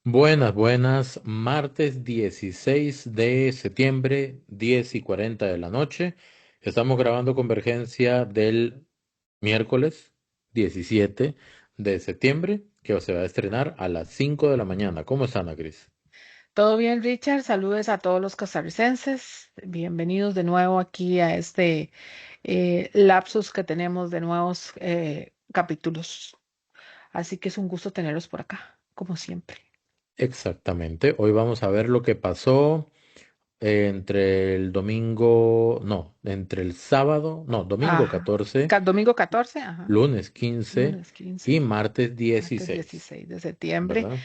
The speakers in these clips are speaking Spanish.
Buenas, buenas. Martes 16 de septiembre, 10:40 de la noche. Estamos grabando Convergencia del miércoles 17 de septiembre, que se va a estrenar a las 5 de la mañana. ¿Cómo están, Ana Cris? Todo bien, Richard. Saludos a todos los costarricenses. Bienvenidos de nuevo aquí a este lapsus que tenemos de nuevos capítulos. Así que es un gusto tenerlos por acá, como siempre. Exactamente. Hoy vamos a ver lo que pasó entre el domingo, no, entre el sábado, no, domingo Ajá. 14, Domingo 14, ajá. lunes 15 Lunes 15, y martes martes 16, 16 de septiembre. ¿verdad?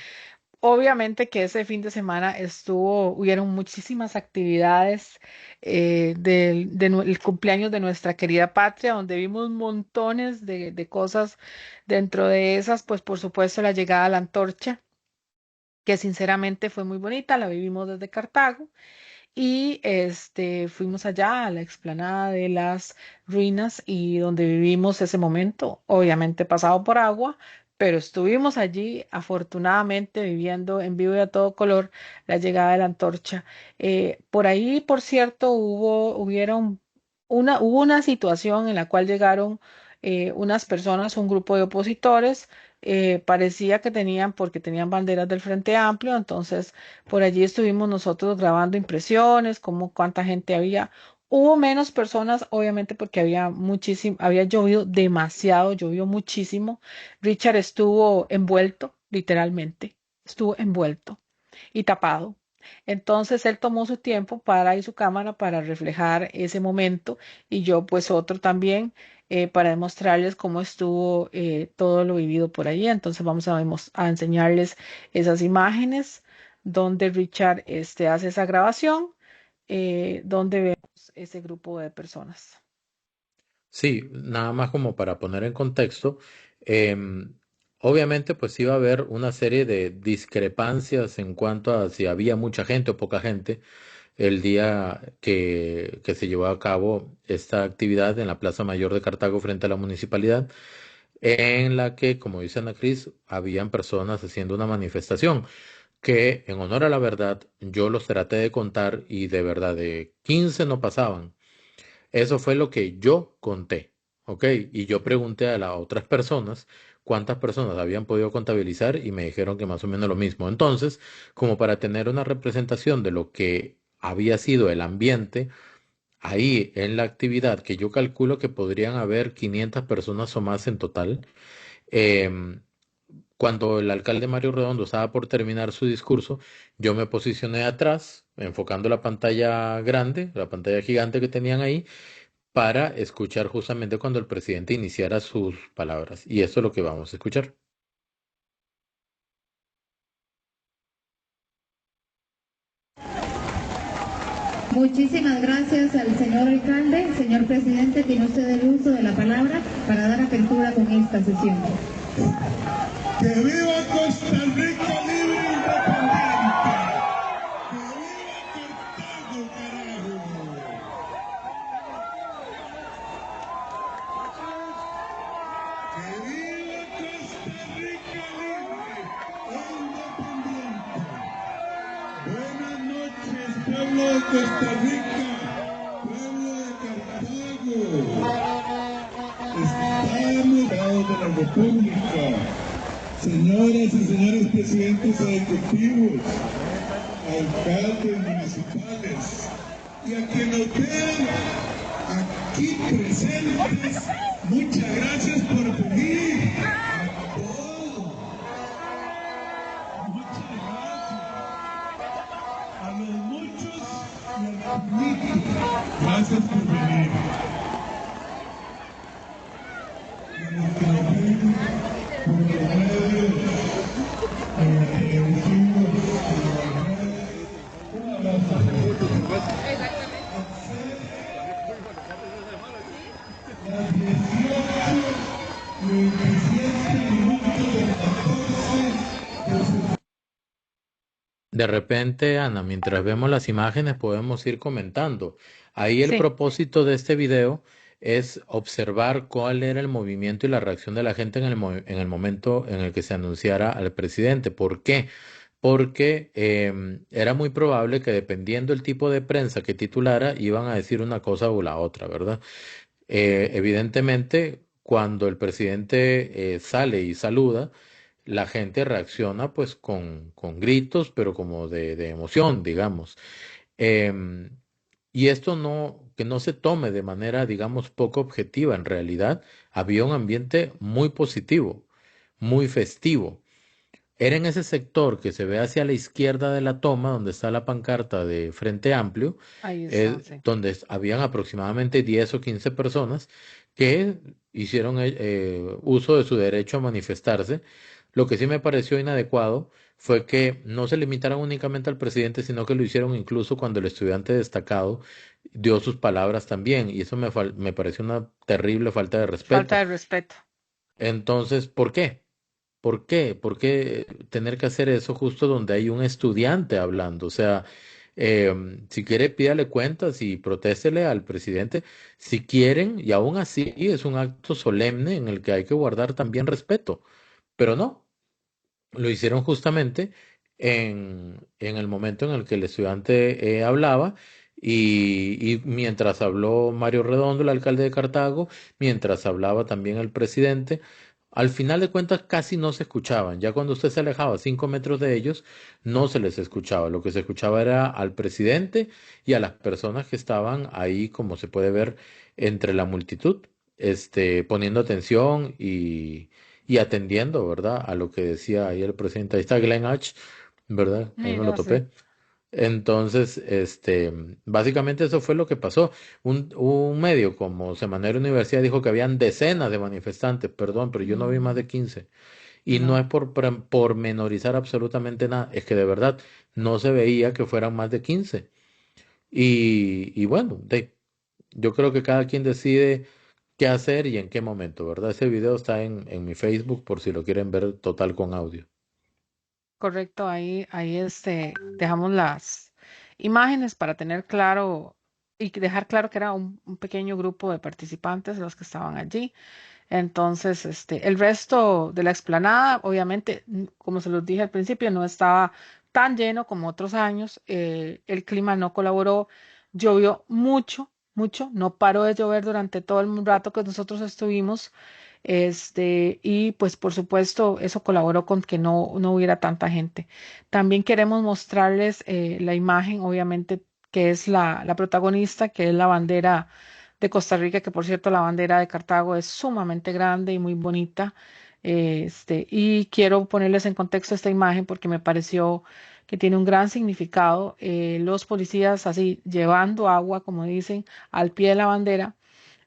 Obviamente que ese fin de semana hubieron muchísimas actividades el cumpleaños de nuestra querida patria, donde vimos montones de cosas. Dentro de esas, pues por supuesto la llegada a la antorcha, que sinceramente fue muy bonita, la vivimos desde Cartago y fuimos allá a la explanada de las ruinas y donde vivimos ese momento, obviamente pasado por agua, pero estuvimos allí afortunadamente viviendo en vivo y a todo color la llegada de la antorcha. Por ahí, por cierto, hubo una situación en la cual llegaron unas personas, un grupo de opositores. Parecía que tenían, porque tenían banderas del Frente Amplio, entonces por allí estuvimos nosotros grabando impresiones, como cuánta gente había. Hubo menos personas, obviamente, porque había muchísimo, había llovido demasiado, llovió muchísimo. Richard estuvo envuelto, literalmente, estuvo envuelto y tapado. Entonces él tomó su tiempo para y su cámara para reflejar ese momento y yo pues otro también para demostrarles cómo estuvo todo lo vivido por allí. Entonces vamos a enseñarles esas imágenes donde Richard hace esa grabación, donde vemos ese grupo de personas. Sí, nada más como para poner en contexto, em, obviamente pues iba a haber una serie de discrepancias en cuanto a si había mucha gente o poca gente el día que se llevó a cabo esta actividad en la Plaza Mayor de Cartago frente a la municipalidad, en la que, como dice Ana Cris, habían personas haciendo una manifestación que, en honor a la verdad, yo los traté de contar y de verdad de 15 no pasaban. Eso fue lo que yo conté, ¿ok? Y yo pregunté a las otras personas cuántas personas habían podido contabilizar y me dijeron que más o menos lo mismo. Entonces, como para tener una representación de lo que había sido el ambiente ahí en la actividad, que yo calculo que podrían haber 500 personas o más en total, em, cuando el alcalde Mario Redondo estaba por terminar su discurso, yo me posicioné atrás, enfocando la pantalla grande, la pantalla gigante que tenían ahí, para escuchar justamente cuando el presidente iniciara sus palabras. Y eso es lo que vamos a escuchar. Muchísimas gracias al señor alcalde. Señor presidente, tiene usted el uso de la palabra para dar apertura con esta sesión. ¡Que viva Costa Rica libre e independiente! ¡Que viva Cartago, carajo! ¡Que viva Costa Rica libre e independiente! Buenas noches, pueblo de Costa Rica, pueblo de Cartago. Estamos de la República, señoras y señores presidentes ejecutivos, alcaldes municipales y a quienes nos vean aquí presentes, muchas gracias por venir. A todos, muchas gracias. A los muchos y al poquito, gracias por venir. Y a los que nos ven por los medios televisivos, un abrazo. Las 18 y 27 minutos del 14 de De repente, Ana, mientras vemos las imágenes, podemos ir comentando. Ahí el Sí. propósito de este video es observar cuál era el movimiento y la reacción de la gente en el momento en el que se anunciara al presidente. ¿Por qué? porque era muy probable que dependiendo del tipo de prensa que titulara, iban a decir una cosa o la otra, ¿verdad? Evidentemente, cuando el presidente sale y saluda, la gente reacciona pues con gritos, pero como de emoción, digamos. Em, y esto no, que no se tome de manera, digamos, poco objetiva. En realidad, había un ambiente muy positivo, muy festivo. Era en ese sector que se ve hacia la izquierda de la toma, donde está la pancarta de Frente Amplio, Ahí está, sí. donde habían aproximadamente 10 o 15 personas que hicieron uso de su derecho a manifestarse. Lo que sí me pareció inadecuado fue que no se limitaran únicamente al presidente, sino que lo hicieron incluso cuando el estudiante destacado dio sus palabras también, y eso me pareció una terrible falta de Falta respeto. de respeto. Entonces, ¿por qué? ¿Por qué? ¿Por qué tener que hacer eso justo donde hay un estudiante hablando? O sea, si quiere, pídale cuentas y protéstele al presidente si quieren, y aún así es un acto solemne en el que hay que guardar también respeto. Pero no, lo hicieron justamente en el momento en el que el estudiante hablaba. Y mientras habló Mario Redondo, el alcalde de Cartago, mientras hablaba también el presidente, al final de cuentas casi no se escuchaban. Ya cuando usted se alejaba 5 metros de ellos, no se les escuchaba. Lo que se escuchaba era al presidente y a las personas que estaban ahí, como se puede ver, entre la multitud, poniendo atención y atendiendo, ¿verdad? A lo que decía ahí el presidente. Ahí está Glenn Hatch, ¿verdad? Ahí Sí, me lo yo sé. topé. Entonces, básicamente eso fue lo que pasó. Un medio como Semanera Universidad dijo que habían decenas de manifestantes, perdón, pero yo no vi más Mm, de 15. Y no no, es por menorizar absolutamente nada, es que de verdad no se veía que fueran más de 15. Y bueno, yo creo que cada quien decide qué hacer y en qué momento, ¿verdad? Ese video está en mi Facebook por si lo quieren ver total con audio. correcto. Ahí dejamos las imágenes para tener claro y dejar claro que era un pequeño grupo de participantes los que estaban allí. Entonces, el resto de la explanada, obviamente, como se los dije al principio, no estaba tan lleno como otros años. El clima no colaboró, llovió mucho, mucho, no paró de llover durante todo el rato que nosotros estuvimos. Y pues por supuesto eso colaboró con que no hubiera tanta gente. También queremos mostrarles la imagen, obviamente, que es la protagonista, que es la bandera de Costa Rica, que por cierto la bandera de Cartago es sumamente grande y muy bonita. Y quiero ponerles en contexto esta imagen porque me pareció que tiene un gran significado. Los policías así llevando agua, como dicen, al pie de la bandera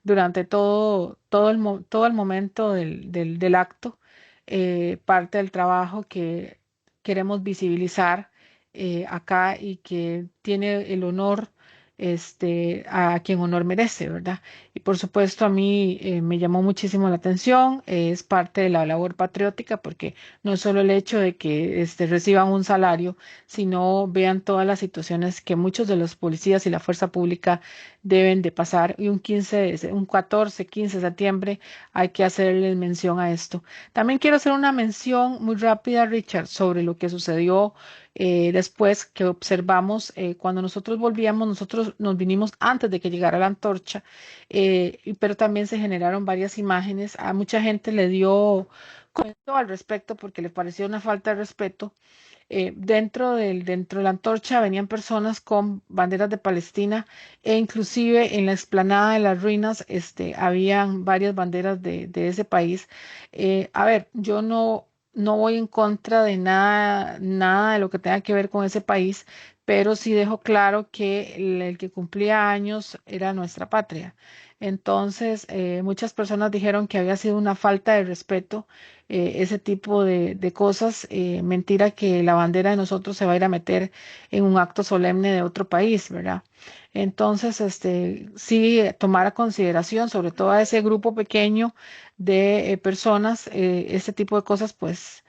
durante todo el momento del acto, parte del trabajo que queremos visibilizar acá y que tiene el honor a quien honor merece, ¿verdad? Y por supuesto a mí me llamó muchísimo la atención, es parte de la labor patriótica porque no es solo el hecho de que reciban un salario, sino vean todas las situaciones que muchos de los policías y la fuerza pública deben de pasar y un 14, 15 de septiembre hay que hacerle mención a esto. También quiero hacer una mención muy rápida, Richard, sobre lo que sucedió después que observamos cuando nosotros volvíamos, nosotros nos vinimos antes de que llegara la antorcha, pero también se generaron varias imágenes. A mucha gente le dio comentó al respecto porque le pareció una falta de respeto dentro de la antorcha venían personas con banderas de Palestina e inclusive en la explanada de las ruinas habían varias banderas de ese país. A ver, yo no voy en contra de nada, nada de lo que tenga que ver con ese país, pero sí dejo claro que el que cumplía años era nuestra patria. Entonces, muchas personas dijeron que había sido una falta de respeto ese tipo de cosas. Mentira que la bandera de nosotros se va a ir a meter en un acto solemne de otro país, ¿verdad? Entonces, sí, tomar a consideración, sobre todo a ese grupo pequeño de personas, este tipo de cosas, pues,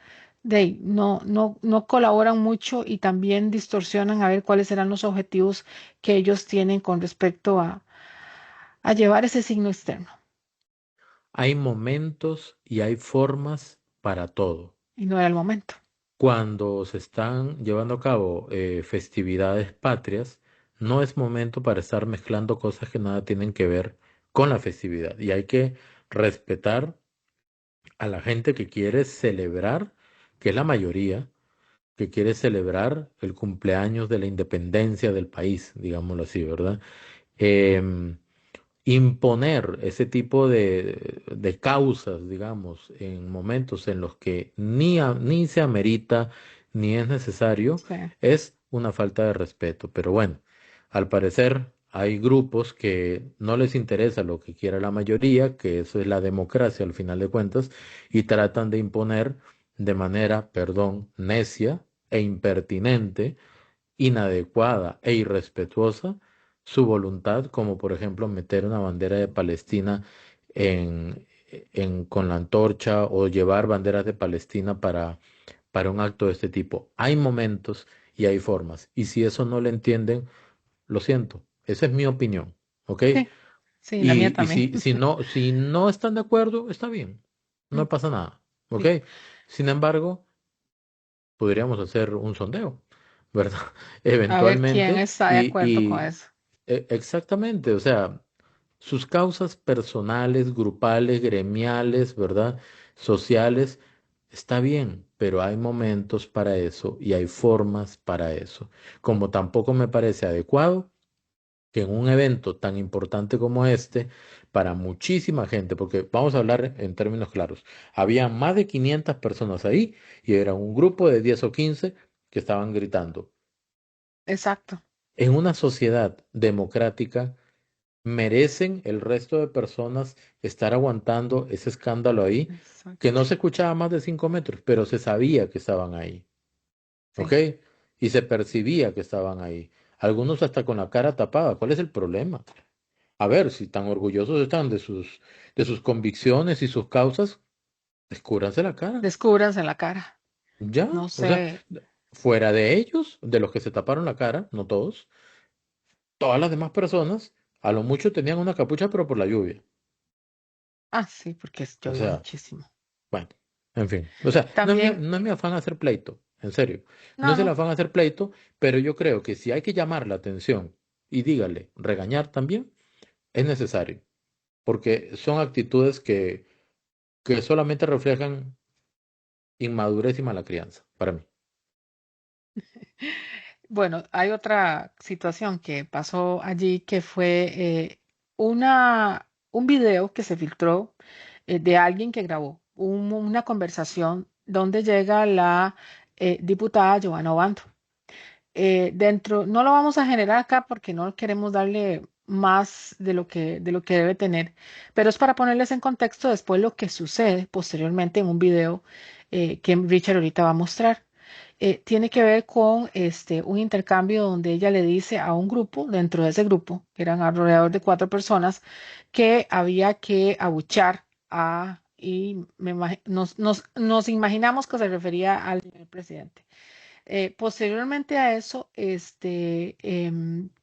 no colaboran mucho y también distorsionan a ver cuáles serán los objetivos que ellos tienen con respecto a llevar ese signo externo. Hay momentos y hay formas para todo. Y no era el momento. cuando se están llevando a cabo festividades patrias, no es momento para estar mezclando cosas que nada tienen que ver con la festividad. Y hay que respetar a la gente que quiere celebrar, que es la mayoría, que quiere celebrar el cumpleaños de la independencia del país, digámoslo así, ¿verdad? Em, Imponer ese tipo de causas, digamos, en momentos en los que ni se amerita ni es necesario, Sí. es una falta de respeto. Pero bueno, al parecer hay grupos que no les interesa lo que quiera la mayoría, que eso es la democracia al final de cuentas, y tratan de imponer de manera, perdón, necia e impertinente, inadecuada e irrespetuosa su voluntad, como por ejemplo meter una bandera de Palestina con la antorcha o llevar banderas de Palestina para un acto de este tipo. Hay momentos y hay formas. Y si eso no lo entienden, lo siento. Esa es mi opinión. ¿Ok? Sí, sí, la mía Y también. si no están de acuerdo, está bien. No pasa nada. ¿Ok? Sí. Sin embargo, podríamos hacer un sondeo, ¿verdad? A ver quién Eventualmente, está de acuerdo con eso. exactamente, o sea, sus causas personales, grupales, gremiales, ¿verdad? Sociales, está bien, pero hay momentos para eso y hay formas para eso. Como tampoco me parece adecuado que en un evento tan importante como este, para muchísima gente, porque vamos a hablar en términos claros, había más de 500 personas ahí y era un grupo de 10 o 15 que estaban gritando. Exacto. En una sociedad democrática, ¿merecen el resto de personas estar aguantando ese escándalo ahí? Que Exacto. no se escuchaba más de 5 metros, pero se sabía que estaban ahí, ¿ok? Sí. Y se percibía que estaban ahí. Algunos hasta con la cara tapada. ¿Cuál es el problema? A ver, si tan orgullosos están de sus convicciones y sus causas, descúbranse la cara. Descúbranse en la cara. Ya, No o sea, sé. fuera de ellos, de los que se taparon la cara, no todos, todas las demás personas, a lo mucho tenían una capucha, pero por la lluvia. Ah, sí, porque O llovió sea, muchísimo. bueno, en fin. O sea, no es mi, También, no es mi afán hacer pleito, en serio. No no, es el no. afán hacer pleito, pero yo creo que si hay que llamar la atención y dígale, regañar también, es necesario, porque son actitudes que solamente reflejan inmadurez y mala crianza, para mí. Bueno, hay otra situación que pasó allí que fue un video que se filtró de alguien que grabó una conversación donde llega la diputada Giovanna Obando. Dentro, no lo vamos a generar acá porque no queremos darle más de lo que debe tener, pero es para ponerles en contexto después lo que sucede posteriormente en un video que Richard ahorita va a mostrar. Tiene que ver con un intercambio donde ella le dice a un grupo, dentro de ese grupo, que eran alrededor de 4 personas, que había que abuchar y nos imaginamos que se refería al señor presidente. Posteriormente a eso,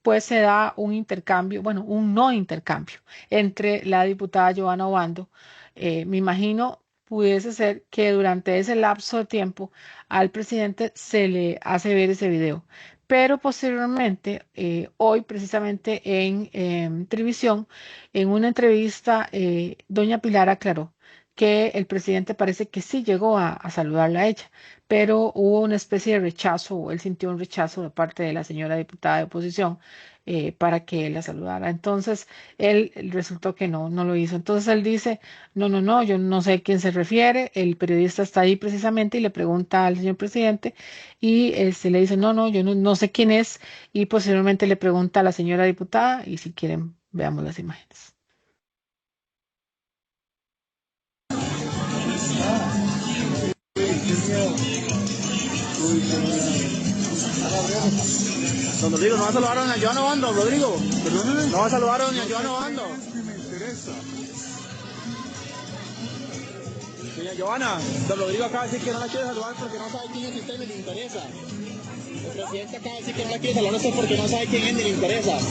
pues se da un intercambio, bueno, un no intercambio entre la diputada Giovanna Obando. Me imagino pudiese ser que durante ese lapso de tiempo al presidente se le hace ver ese video. Pero posteriormente, hoy precisamente en televisión, en una entrevista, doña Pilar aclaró que el presidente parece que sí llegó a saludarla a ella, pero hubo una especie de rechazo, o él sintió un rechazo de parte de la señora diputada de oposición para que él la saludara. Entonces, él resultó que no lo hizo. Entonces, él dice, no, no, no, yo no sé a quién se refiere. El periodista está ahí precisamente y le pregunta al señor presidente y le dice, no, no, yo no sé quién es. Y posteriormente le pregunta a la señora diputada y si quieren, veamos las imágenes. Don Rodrigo, ¿no va a saludar a doña Joana Obando, Rodrigo? ¿Perdóneme? ¿No va a saludar a doña Joana Obando? Me interesa. Doña Joana, don Rodrigo acaba de decir que no la quiere saludar porque no sabe quién es y usted ni le interesa. El presidente acaba de decir que no la quiere saludar a usted porque no sabe quién es ni le interesa. Es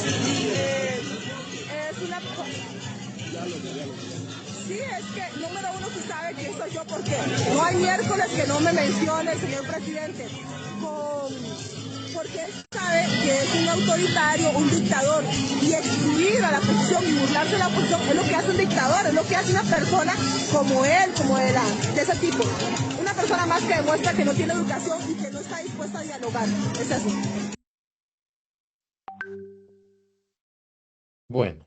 una... sí, es que, número uno, tú sabes quién soy yo, porque no hay miércoles que no me mencione el señor presidente, porque él sabe que es un autoritario, un dictador, y excluir a la oposición y burlarse de la oposición es lo que hace un dictador, es lo que hace una persona como él, de ese tipo. Una persona más que demuestra que no tiene educación y que no está dispuesta a dialogar. Es así. Bueno,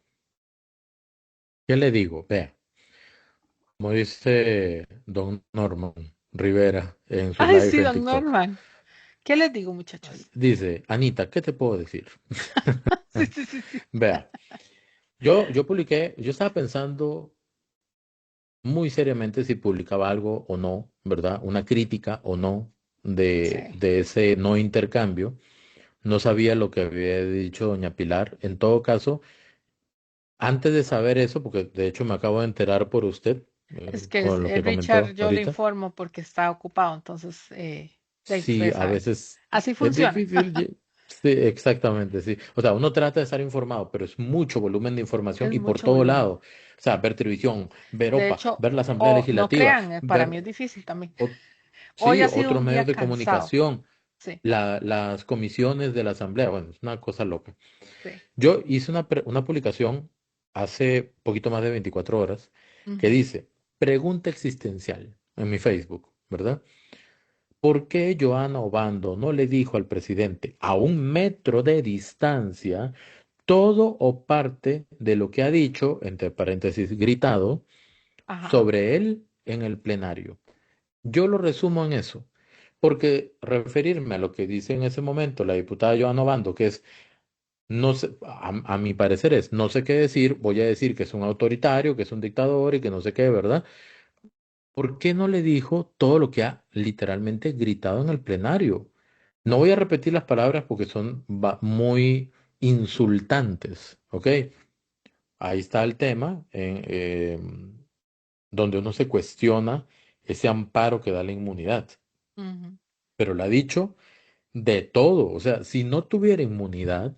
¿qué le digo? Vea, como dice don Norman Rivera en sus Ay, lives sí, en don TikTok, Norman. ¿Qué les digo, muchachos? dice, Anita, ¿qué te puedo decir? Sí, sí, sí, sí. Vea, yo publiqué, yo estaba pensando muy seriamente si publicaba algo o no, ¿verdad? Una crítica o no Sí. de ese no intercambio. No sabía lo que había dicho doña Pilar. En todo caso, antes de saber eso, porque de hecho me acabo de enterar por usted, Es que con lo que Richard, comentó yo le ahorita, informo porque está ocupado, entonces, ya sí, usted a sabe. veces Así es funciona. difícil. Sí, exactamente, sí. O sea, uno trata de estar informado, pero es mucho volumen de información Es y por mucho todo volumen. lado. O sea, ver televisión, ver De OPA, hecho, ver la Asamblea o no Legislativa, crean, para mí es ver, difícil también. o- Hoy sí, ha sido otros un medios día de cansado. comunicación, Sí, las comisiones de la Asamblea. Bueno, es una cosa loca. sí. Yo hice una publicación hace poquito más de 24 horas que Ujú. dice, pregunta existencial en mi Facebook, ¿verdad? ¿Por qué Joana Obando no le dijo al presidente a 1 metro de distancia todo o parte de lo que ha dicho, entre paréntesis, gritado, Ajá. sobre él en el plenario? Yo lo resumo en eso, porque referirme a lo que dice en ese momento la diputada Joana Obando, que es no sé, a mi parecer es, no sé qué decir, voy a decir que es un autoritario, que es un dictador y que no sé qué, ¿verdad? ¿Por qué no le dijo todo lo que ha literalmente gritado en el plenario? No voy a repetir las palabras porque son muy insultantes, ¿ok? Ahí está el tema, donde uno se cuestiona ese amparo que da la inmunidad, Ujú. pero le ha dicho de todo, o sea, si no tuviera inmunidad,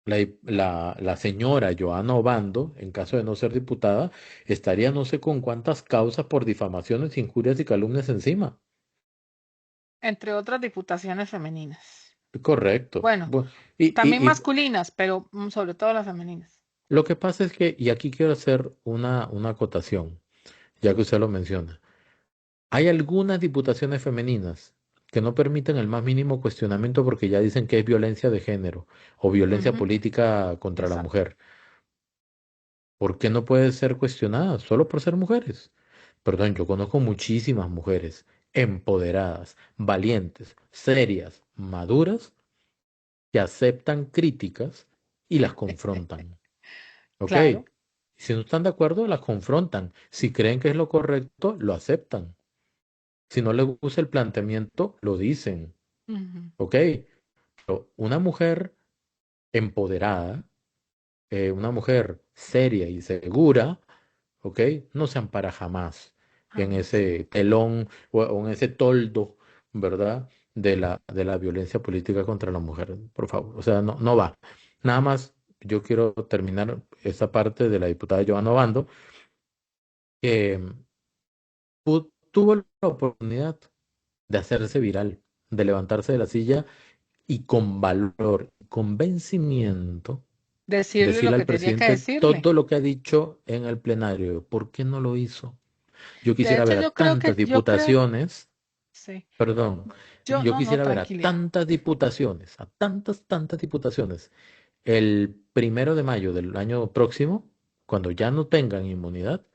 la señora Joana Obando, en caso de no ser diputada, estaría no sé con cuántas causas por difamaciones, injurias y calumnias encima. Entre otras diputaciones femeninas. Correcto. Bueno, Y, también y masculinas, pero sobre todo las femeninas. lo que pasa es que, y aquí quiero hacer una acotación, ya que usted lo menciona. Hay algunas diputaciones femeninas que no permiten el más mínimo cuestionamiento porque ya dicen que es violencia de género o violencia Ujú. política contra la Exacto. mujer. ¿Por qué no puede ser cuestionada solo por ser mujeres? Perdón, yo conozco muchísimas mujeres empoderadas, valientes, serias, maduras, que aceptan críticas y las confrontan. ¿Ok? Claro. Si no están de acuerdo, las confrontan. Si creen que es lo correcto, lo aceptan. Si no les gusta el planteamiento, lo dicen. Ujú. ¿Ok? Pero una mujer empoderada, una mujer seria y segura, ¿ok? No se ampara jamás en Jamás. ese telón o en ese toldo, ¿verdad? De la violencia política contra la mujer, por favor. O sea, no, no va. Nada más, yo quiero terminar esta parte de la diputada Joana Obando, que tuvo la oportunidad de hacerse viral, de levantarse de la silla y con valor, convencimiento, Decirle lo decirle que al tenía que presidente decirle. todo lo que ha dicho en el plenario. ¿Por qué no lo hizo? Yo De quisiera hecho, ver a tantas yo creo, diputaciones, sí. perdón, Yo, yo no, no, quisiera ver a tranquilidad. tantas diputaciones, a tantas diputaciones, el 1 de mayo del año próximo, cuando ya no tengan inmunidad,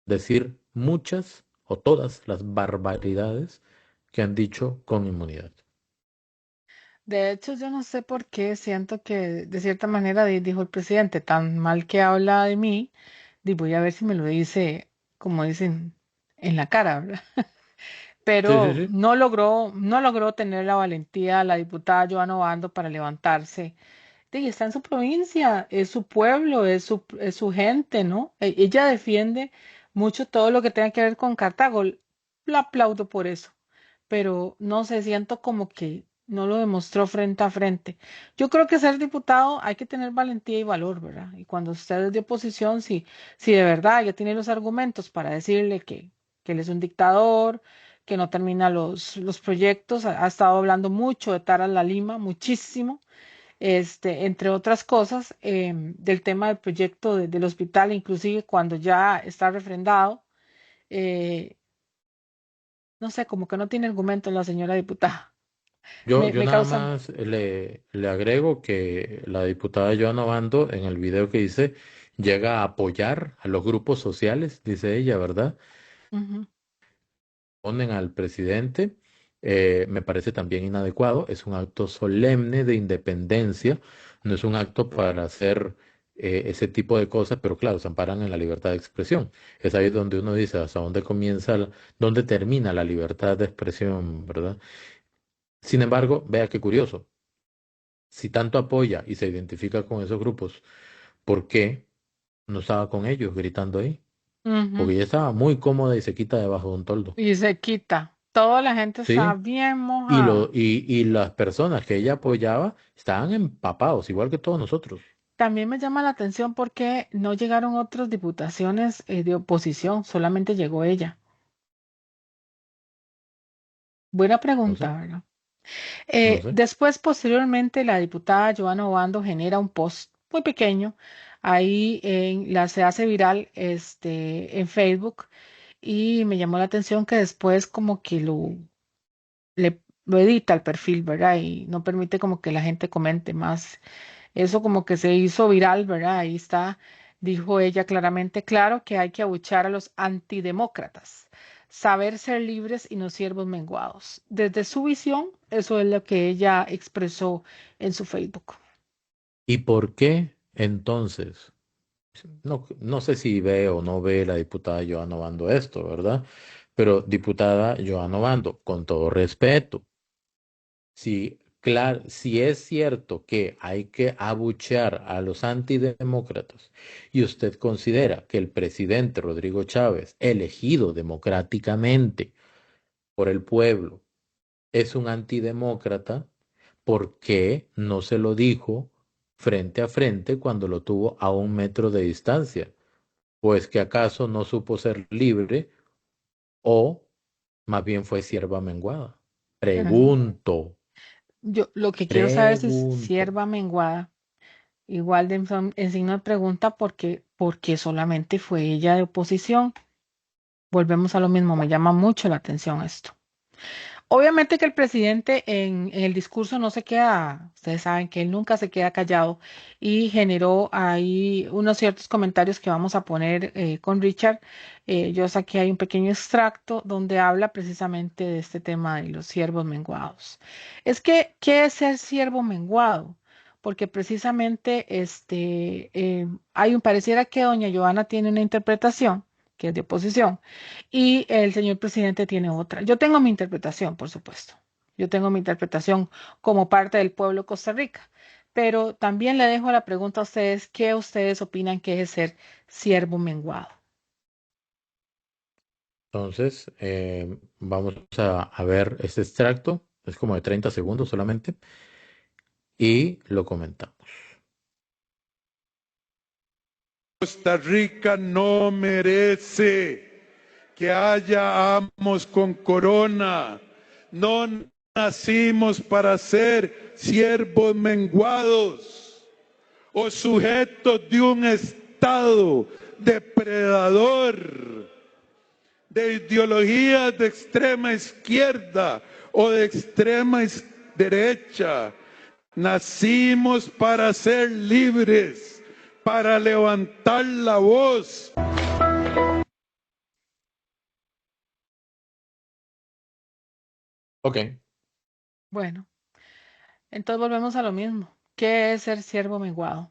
decir muchas o todas las barbaridades que han dicho con inmunidad. De hecho, yo no sé por qué siento que de cierta manera dijo el presidente, tan mal que habla de mí, voy a ver si me lo dice, como dicen, en la cara, ¿verdad? Sí, sí, Pero sí. no logró tener la valentía la diputada Joana Obando para levantarse. Está en su provincia, es su pueblo, es su gente, ¿no? Ella defiende mucho todo lo que tenga que ver con Cartago. La aplaudo por eso. Pero no sé, siento como que no lo demostró frente a frente. Yo creo que ser diputado hay que tener valentía y valor, ¿verdad? Y cuando usted es de oposición, si de verdad ya tiene los argumentos para decirle que él es un dictador, que no termina los proyectos, ha estado hablando mucho de Tara La Lima, muchísimo, entre otras cosas, del tema del proyecto del hospital, inclusive cuando ya está refrendado, eh, no sé, como que no tiene argumentos la señora diputada. Yo Me nada causa. más le agrego que la diputada Joana Obando en el video que dice llega a apoyar a los grupos sociales, dice ella, ¿verdad? Ujú. Ponen al presidente, me parece también inadecuado, es un acto solemne de independencia, no es un acto para hacer ese tipo de cosas, pero claro, se amparan en la libertad de expresión. Es ahí donde uno dice hasta dónde comienza, dónde termina la libertad de expresión, ¿verdad? Sin embargo, vea qué curioso, si tanto apoya y se identifica con esos grupos, ¿por qué no estaba con ellos gritando ahí? Ujú. Porque ella estaba muy cómoda y se quita debajo de un toldo. Y se quita. Toda la gente está ¿Sí? bien mojada. Y las personas que ella apoyaba estaban empapados, igual que todos nosotros. También me llama la atención porque no llegaron otras diputaciones de oposición, solamente llegó ella. Buena No sé, pregunta, ¿verdad? no sé. Después, posteriormente, la diputada Joana Obando genera un post muy pequeño, ahí se hace viral en Facebook y me llamó la atención que después como que lo edita el perfil, ¿verdad? Y no permite como que la gente comente más. Eso como que se hizo viral, ¿verdad? Ahí está, dijo ella claramente, claro que hay que abuchar a los antidemócratas, saber ser libres y no siervos menguados. Desde su visión, eso es lo que ella expresó en su Facebook. ¿Y por qué entonces? No, no sé si ve o no ve la diputada Joana Obando esto, ¿verdad? Pero diputada Joana Obando, con todo respeto, si, claro, si es cierto que hay que abuchear a los antidemócratas y usted considera que el presidente Rodrigo Chávez, elegido democráticamente por el pueblo, es un antidemócrata, ¿por qué no se lo dijo frente a frente cuando lo tuvo a 1 metro de distancia? Pues que acaso no supo ser libre o más bien fue sierva menguada. Ajá. Pregunto, Yo lo que quiero saber es si es pregunto. sierva menguada, igual en signo de pregunta, porque solamente fue ella de oposición. Volvemos a lo mismo, me llama mucho la atención esto. Obviamente que el presidente en el discurso no se queda, ustedes saben que él nunca se queda callado y generó ahí unos ciertos comentarios que vamos a poner con Richard. Yo saqué ahí un pequeño extracto donde habla precisamente de este tema de los siervos menguados. Es que, ¿qué es ser siervo menguado? Porque precisamente pareciera que doña Joana tiene una interpretación que es de oposición y el señor presidente tiene otra. Yo tengo mi interpretación, por supuesto. Yo tengo mi interpretación como parte del pueblo de Costa Rica. Pero también le dejo la pregunta a ustedes, ¿qué ustedes opinan que es ser siervo menguado? Entonces, vamos a ver este extracto, es como de 30 segundos solamente, y lo comentamos. Costa Rica no merece que haya amos con corona. No nacimos para ser siervos menguados o sujetos de un Estado depredador, de ideologías de extrema izquierda o de extrema derecha. Nacimos para ser libres, para levantar la voz. Ok, Bueno, entonces volvemos a lo mismo. ¿Qué es ser siervo menguado?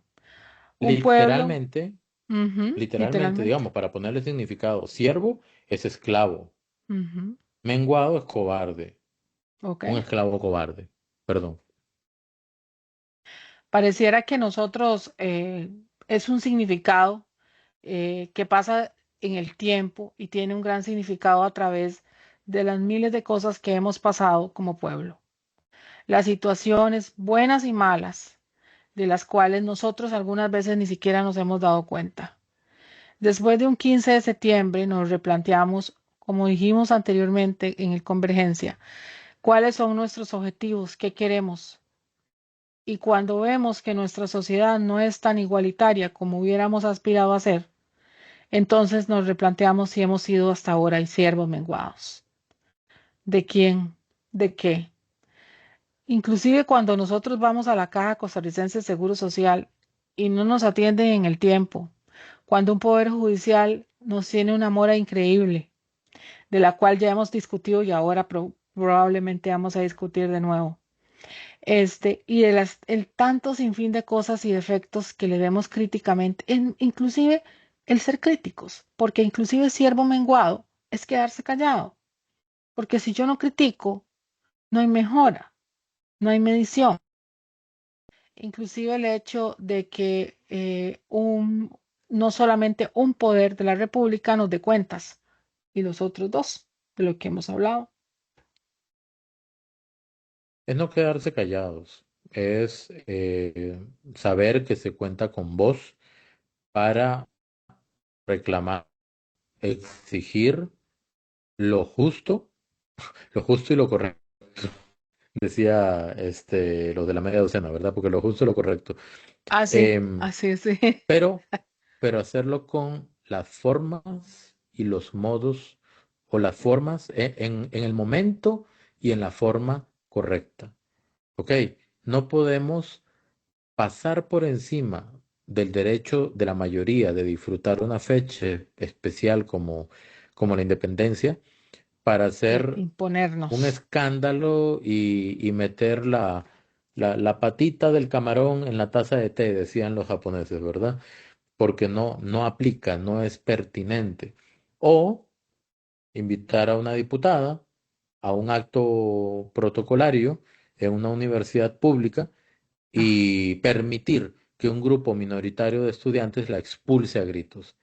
Un pueblo, literalmente, ujú, literalmente, literalmente. digamos, para ponerle significado, siervo es esclavo, Ujú, menguado es cobarde, ok. un esclavo cobarde, perdón. Pareciera que nosotros es un significado que pasa en el tiempo y tiene un gran significado a través de las miles de cosas que hemos pasado como pueblo. las situaciones buenas y malas, de las cuales nosotros algunas veces ni siquiera nos hemos dado cuenta. Después de un 15 de septiembre nos replanteamos, como dijimos anteriormente en el Convergencia, cuáles son nuestros objetivos, qué queremos. Y cuando vemos que nuestra sociedad no es tan igualitaria como hubiéramos aspirado a ser, entonces nos replanteamos si hemos sido hasta ahora siervos menguados. ¿De quién? ¿De qué? Inclusive cuando nosotros vamos a la Caja Costarricense de Seguro Social y no nos atienden en el tiempo, cuando un poder judicial nos tiene una mora increíble, de la cual ya hemos discutido y ahora probablemente vamos a discutir de nuevo. Y de el tanto sinfín de cosas y defectos que le vemos críticamente, inclusive el ser críticos, porque inclusive siervo menguado es quedarse callado, porque si yo no critico, no hay mejora, no hay medición. Inclusive el hecho de que no solamente un poder de la República nos dé cuentas, y los otros dos, de lo que hemos hablado. Es no quedarse callados, es saber que se cuenta con voz para reclamar, exigir lo justo y lo correcto. Decía los de la media docena, ¿verdad? Porque lo justo y lo correcto. Em, Así, sí. pero, pero hacerlo con las formas y los modos, o las formas en el momento y en la forma correcta. ¿Ok? No podemos pasar por encima del derecho de la mayoría de disfrutar una fecha especial como la independencia para hacer un Imponernos. escándalo y meter la patita del camarón en la taza de té, decían los japoneses, ¿verdad? Porque no aplica, no es pertinente. O invitar a una diputada a un acto protocolario en una universidad pública Ah, y permitir que un grupo minoritario de estudiantes la expulse a gritos.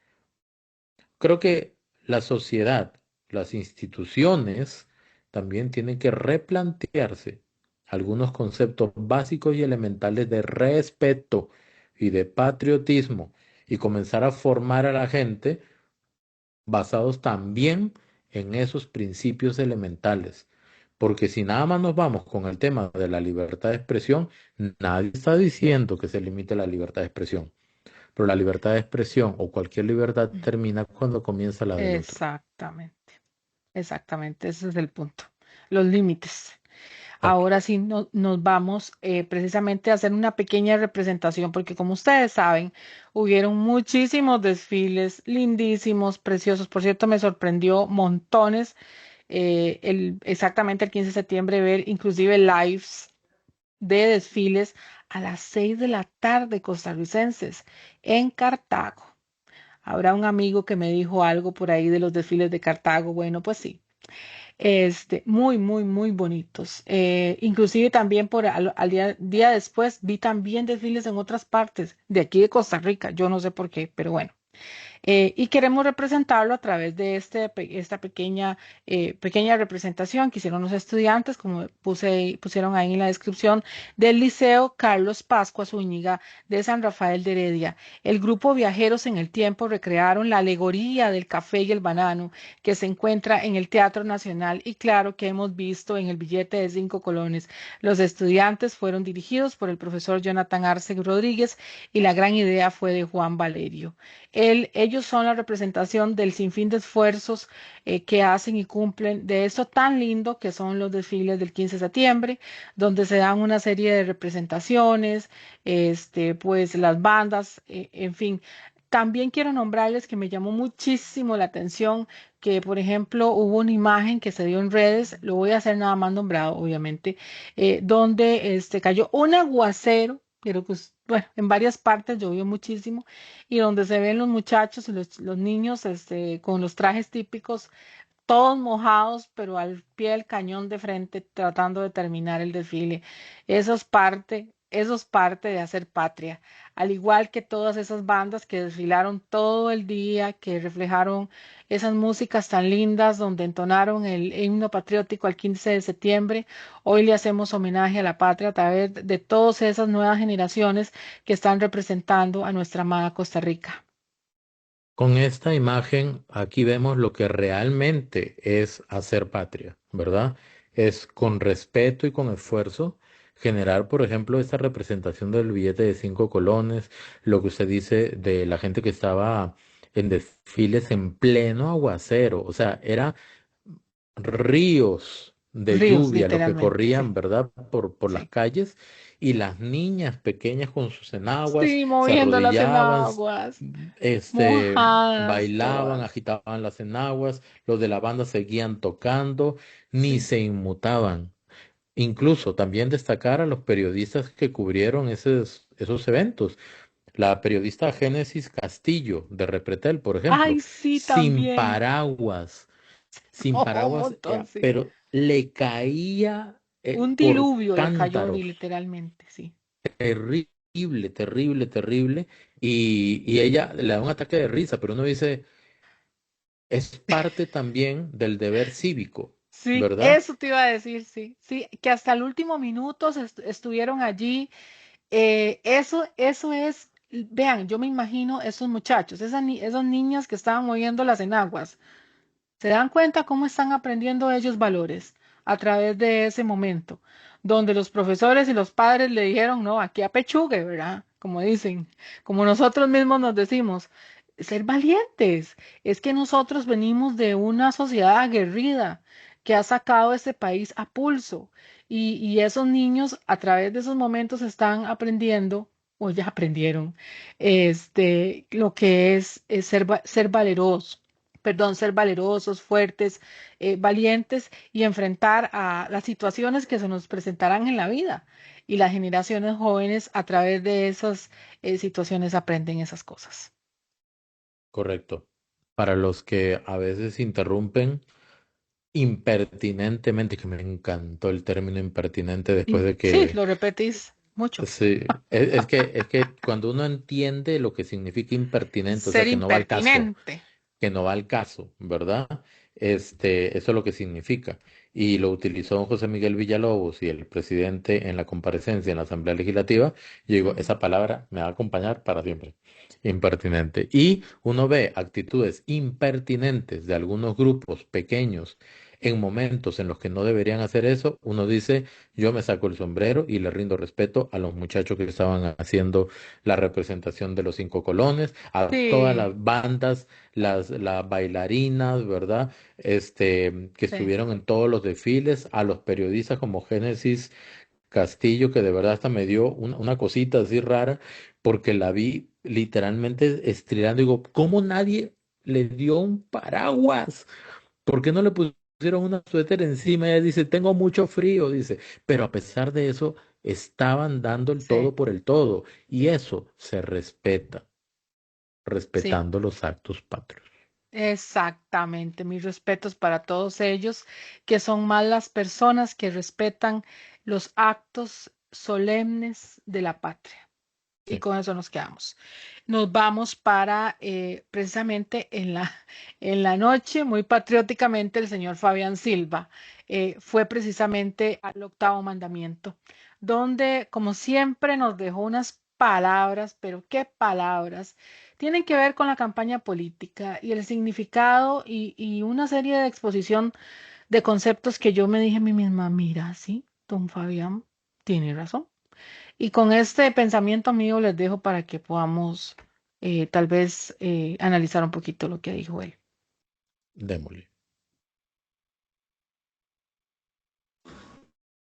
Creo que la sociedad, las instituciones también tienen que replantearse algunos conceptos básicos y elementales de respeto y de patriotismo y comenzar a formar a la gente basados también en esos principios elementales. Porque si nada más nos vamos con el tema de la libertad de expresión, nadie está diciendo que se limite la libertad de expresión. Pero la libertad de expresión o cualquier libertad termina cuando comienza la del otro. exactamente, exactamente, ese es el punto. Los límites. Ok. Ahora sí nos vamos precisamente a hacer una pequeña representación, porque como ustedes saben, hubieron muchísimos desfiles lindísimos, preciosos. Por cierto, me sorprendió montones exactamente el 15 de septiembre ver inclusive lives de desfiles a las 6 de la tarde costarricenses en Cartago. Habrá un amigo que me dijo algo por ahí de los desfiles de Cartago. Bueno, pues sí. Muy, muy, muy bonitos. Inclusive también al día después vi también desfiles en otras partes de aquí de Costa Rica. Yo no sé por qué, pero bueno. Y queremos representarlo a través de esta pequeña representación que hicieron los estudiantes, como pusieron ahí en la descripción, del Liceo Carlos Pascua Zúñiga de San Rafael de Heredia. El grupo Viajeros en el Tiempo recrearon la alegoría del café y el banano que se encuentra en el Teatro Nacional y claro que hemos visto en el billete de 5 colones. Los estudiantes fueron dirigidos por el profesor Jonathan Arce Rodríguez y la gran idea fue de Juan Valerio. Ellos son la representación del sinfín de esfuerzos que hacen y cumplen de esto tan lindo que son los desfiles del 15 de septiembre, donde se dan una serie de representaciones, pues las bandas, en fin. También quiero nombrarles que me llamó muchísimo la atención que, por ejemplo, hubo una imagen que se dio en redes, lo voy a hacer nada más nombrado, obviamente, donde cayó un aguacero, pero pues, bueno, en varias partes llovió muchísimo y donde se ven los muchachos y los niños con los trajes típicos, todos mojados, pero al pie del cañón de frente, tratando de terminar el desfile. Eso es parte Eso es parte de hacer patria, al igual que todas esas bandas que desfilaron todo el día, que reflejaron esas músicas tan lindas, donde entonaron el himno patriótico al 15 de septiembre. Hoy le hacemos homenaje a la patria a través de todas esas nuevas generaciones que están representando a nuestra amada Costa Rica. Con esta imagen, aquí vemos lo que realmente es hacer patria, ¿verdad? Es con respeto y con esfuerzo generar, por ejemplo, esta representación del billete de 5 colones, lo que usted dice de la gente que estaba en desfiles en pleno aguacero, o sea, era ríos de Ríos, lluvia los que literalmente, sí, corrían, ¿verdad? Por las sí. calles y las niñas pequeñas con sus enaguas Sí, se moviendo las arrodillaban, enaguas, mojadas, bailaban, todas. agitaban las enaguas, los de la banda seguían tocando, ni Sí. se inmutaban. Incluso también destacar a los periodistas que cubrieron esos eventos. La periodista Génesis Castillo de Repretel, por ejemplo, Ay, sí, sin también. paraguas sin Un paraguas, montón, sí. pero le caía Un por diluvio le cayó cántaros. literalmente, sí. Terrible, terrible, terrible. Y ella le da un ataque de risa, pero uno dice, es parte también del deber cívico, Sí, ¿verdad? eso te iba a decir, sí. Sí, que hasta el último minuto estuvieron allí. Eso es, vean, yo me imagino esos muchachos, esas niñas que estaban moviendo las enaguas. ¿Se dan cuenta cómo están aprendiendo ellos valores a través de ese momento? Donde los profesores y los padres le dijeron, no, aquí apechugue, ¿verdad? Como dicen, como nosotros mismos nos decimos, ser valientes. Es que nosotros venimos de una sociedad aguerrida que ha sacado este país a pulso. Y esos niños a través de esos momentos están aprendiendo, o ya aprendieron, lo que es ser valerosos, perdón, ser valerosos, fuertes, valientes y enfrentar a las situaciones que se nos presentarán en la vida. Y las generaciones jóvenes a través de esas situaciones aprenden esas cosas. Correcto. Para los que a veces interrumpen impertinentemente, que me encantó el término impertinente después de Sí, que lo repetís mucho. sí, es que cuando uno entiende lo que significa impertinente, o sea, Ser impertinente. que no va al caso, ¿verdad? Eso es lo que significa. Y lo utilizó don José Miguel Villalobos y el presidente en la comparecencia en la Asamblea Legislativa. Yo digo, Ujú. esa palabra me va a acompañar para siempre. Impertinente. Y uno ve actitudes impertinentes de algunos grupos pequeños en momentos en los que no deberían hacer eso, uno dice, yo me saco el sombrero y le rindo respeto a los muchachos que estaban haciendo la representación de los 5 colones, a todas Sí, las bandas, las bailarinas, ¿verdad? Que sí, estuvieron en todos los desfiles, a los periodistas como Génesis Castillo, que de verdad hasta me dio una cosita así rara, porque la vi literalmente estirando. Digo, ¿cómo nadie le dio un paraguas? ¿Por qué no le pusieron una suéter encima? Ella dice, tengo mucho frío, dice, pero a pesar de eso, estaban dando el sí, todo por el todo, y eso se respeta, sí. respetando los actos patrios. Exactamente. Mis respetos para todos ellos, que son más las personas que respetan los actos solemnes de la patria. Y Sí. con eso nos quedamos. Nos vamos para precisamente en la noche, muy patrióticamente, el señor Fabián Silva fue precisamente al octavo mandamiento, donde, como siempre, nos dejó unas palabras, pero qué palabras, tienen que ver con la campaña política y el significado y una serie de exposición de conceptos que yo me dije a mí misma, mira, sí, don Fabián tiene razón. Y con este pensamiento mío les dejo para que podamos tal vez analizar un poquito lo que dijo él. Démosle.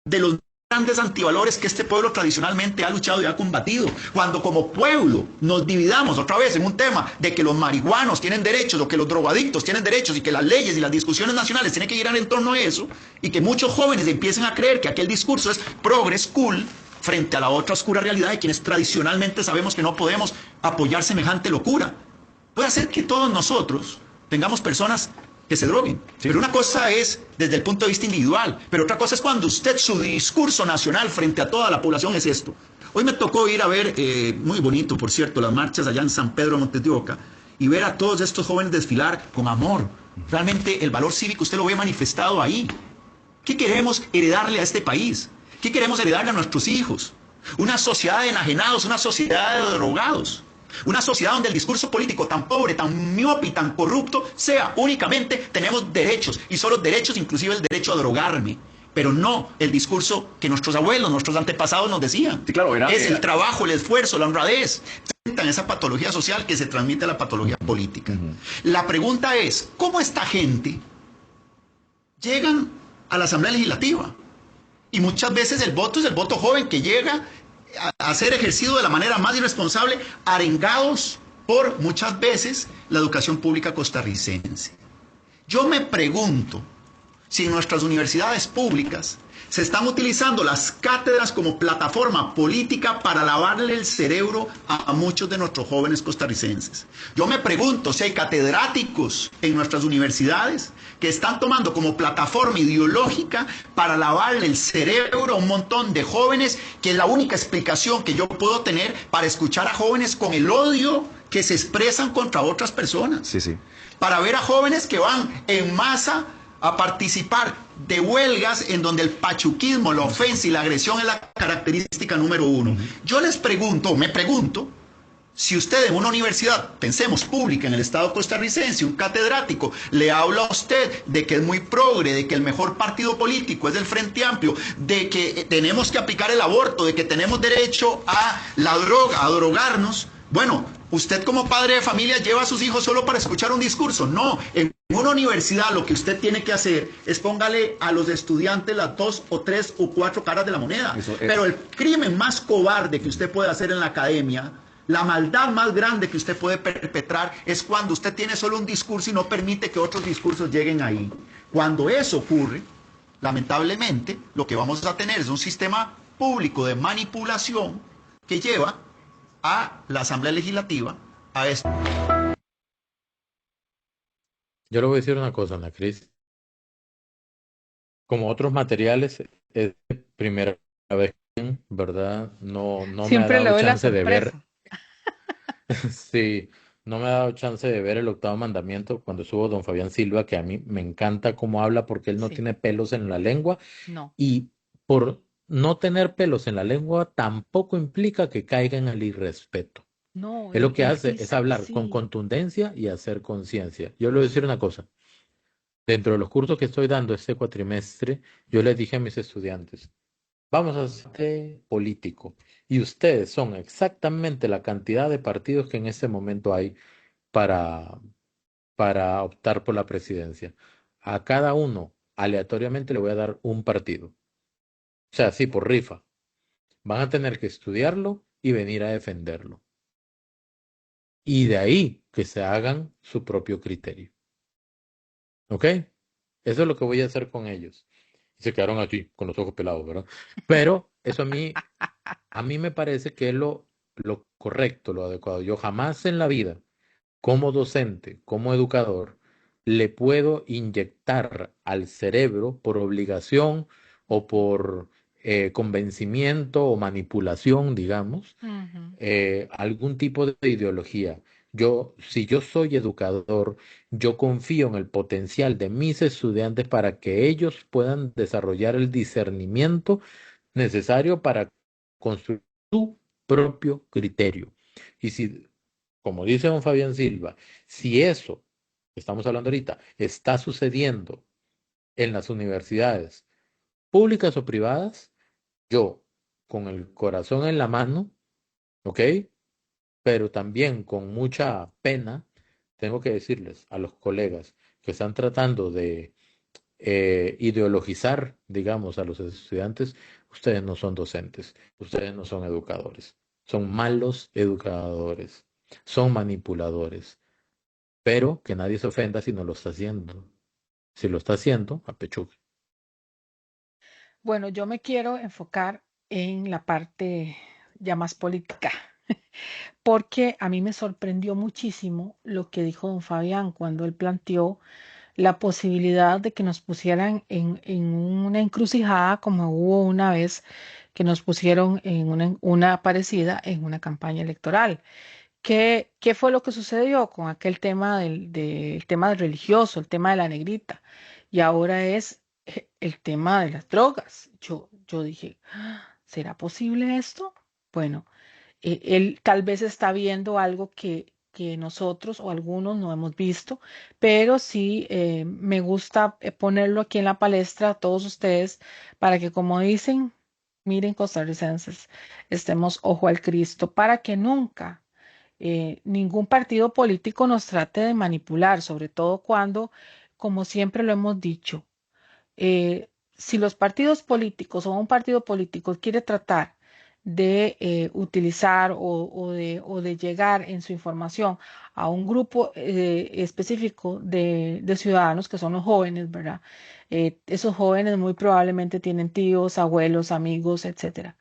De los grandes antivalores que este pueblo tradicionalmente ha luchado y ha combatido. Cuando como pueblo nos dividamos otra vez en un tema de que los marihuanos tienen derechos o que los drogadictos tienen derechos y que las leyes y las discusiones nacionales tienen que girar en torno a eso y que muchos jóvenes empiecen a creer que aquel discurso es progress cool frente a la otra oscura realidad de quienes tradicionalmente sabemos que no podemos apoyar semejante locura. Puede hacer que todos nosotros tengamos personas que se droguen. Sí. Pero una cosa es desde el punto de vista individual, pero otra cosa es cuando usted, su discurso nacional frente a toda la población es esto. Hoy me tocó ir a ver, muy bonito por cierto, las marchas allá en San Pedro Montes de Oca y ver a todos estos jóvenes desfilar con amor. Realmente el valor cívico usted lo ve manifestado ahí. ¿Qué queremos heredarle a este país? ¿Qué queremos heredarle a nuestros hijos? Una sociedad de enajenados, una sociedad de drogados. Una sociedad donde el discurso político tan pobre, tan miope y tan corrupto sea únicamente tenemos derechos y solo derechos, inclusive el derecho a drogarme. Pero no el discurso que nuestros abuelos, nuestros antepasados nos decían. Sí, claro, es el trabajo, el esfuerzo, la honradez. Esa patología social que se transmite a la patología política. La pregunta es, ¿cómo esta gente llegan a la Asamblea Legislativa? Y muchas veces el voto es el voto joven que llega a ser ejercido de la manera más irresponsable, arengados por muchas veces la educación pública costarricense. Yo me pregunto si en nuestras universidades públicas se están utilizando las cátedras como plataforma política para lavarle el cerebro a muchos de nuestros jóvenes costarricenses. Yo me pregunto si hay catedráticos en nuestras universidades que están tomando como plataforma ideológica para lavarle el cerebro a un montón de jóvenes, que es la única explicación que yo puedo tener para escuchar a jóvenes con el odio que se expresan contra otras personas. Sí, sí. Para ver a jóvenes que van en masa a participar de huelgas en donde el pachuquismo, la ofensa y la agresión es la característica número uno. Yo les pregunto, me pregunto, si usted en una universidad, pensemos pública en el estado costarricense, un catedrático le habla a usted de que es muy progre, de que el mejor partido político es el Frente Amplio, de que tenemos que aplicar el aborto, de que tenemos derecho a la droga, a drogarnos, bueno, usted como padre de familia lleva a sus hijos solo para escuchar un discurso. No, en una universidad lo que usted tiene que hacer es póngale a los estudiantes las 2 o 3 o 4 caras de la moneda. Pero el crimen más cobarde que usted puede hacer en la academia, la maldad más grande que usted puede perpetrar, es cuando usted tiene solo un discurso y no permite que otros discursos lleguen ahí. Cuando eso ocurre, lamentablemente, lo que vamos a tener es un sistema público de manipulación que lleva a la Asamblea Legislativa a esto. Yo le voy a decir una cosa, Ana Cris. Como otros materiales, es la primera vez, ¿verdad? No me ha Siempre le dado doy la chance de ver, sorpresa. sí, no me ha dado chance de ver el octavo mandamiento cuando estuvo don Fabián Silva, que a mí me encanta cómo habla porque él no Sí, tiene pelos en la lengua no, y por no tener pelos en la lengua tampoco implica que caiga en el irrespeto. no, Él lo que él hace sí, es hablar con sí, contundencia y hacer conciencia. Yo le voy a decir una cosa. Dentro de los cursos que estoy dando este cuatrimestre, yo les dije a mis estudiantes, vamos a hacer político. Y ustedes son exactamente la cantidad de partidos que en este momento hay para, para optar por la presidencia. A cada uno, aleatoriamente, le voy a dar un partido. O sea, sí, por rifa. Van a tener que estudiarlo y venir a defenderlo. Y de ahí que se hagan su propio criterio. ¿Ok? Eso es lo que voy a hacer con ellos. Y se quedaron aquí, con los ojos pelados, ¿verdad? Pero eso a mí me parece que es lo correcto, lo adecuado. Yo jamás en la vida, como docente, como educador, le puedo inyectar al cerebro por obligación o por convencimiento o manipulación, digamos, ujú, algún tipo de ideología. Si yo soy educador, yo confío en el potencial de mis estudiantes para que ellos puedan desarrollar el discernimiento necesario para construir su propio criterio. Y si, como dice don Fabián Silva, si eso que estamos hablando ahorita está sucediendo en las universidades públicas o privadas, yo, con el corazón en la mano, ¿ok? Pero también con mucha pena, tengo que decirles a los colegas que están tratando de ideologizar, digamos, a los estudiantes, ustedes no son docentes, ustedes no son educadores, son malos educadores, son manipuladores, pero que nadie se ofenda si no lo está haciendo. Si lo está haciendo, apechugue. Bueno, yo me quiero enfocar en la parte ya más política, porque a mí me sorprendió muchísimo lo que dijo don Fabián cuando él planteó la posibilidad de que nos pusieran en una encrucijada como hubo una vez que nos pusieron en una parecida en una campaña electoral. ¿Qué fue lo que sucedió con aquel tema del tema religioso, el tema de la negrita? Y ahora es el tema de las drogas. Yo dije, "Ah, ¿será posible esto?" Bueno, él tal vez está viendo algo que nosotros o algunos no hemos visto, pero sí me gusta ponerlo aquí en la palestra a todos ustedes para que, como dicen, miren, costarricenses, estemos ojo al Cristo para que nunca ningún partido político nos trate de manipular, sobre todo cuando, como siempre lo hemos dicho, si los partidos políticos o un partido político quiere tratar de utilizar o de llegar en su información a un grupo específico de ciudadanos que son los jóvenes, ¿verdad? Esos jóvenes muy probablemente tienen tíos, abuelos, amigos, etcétera.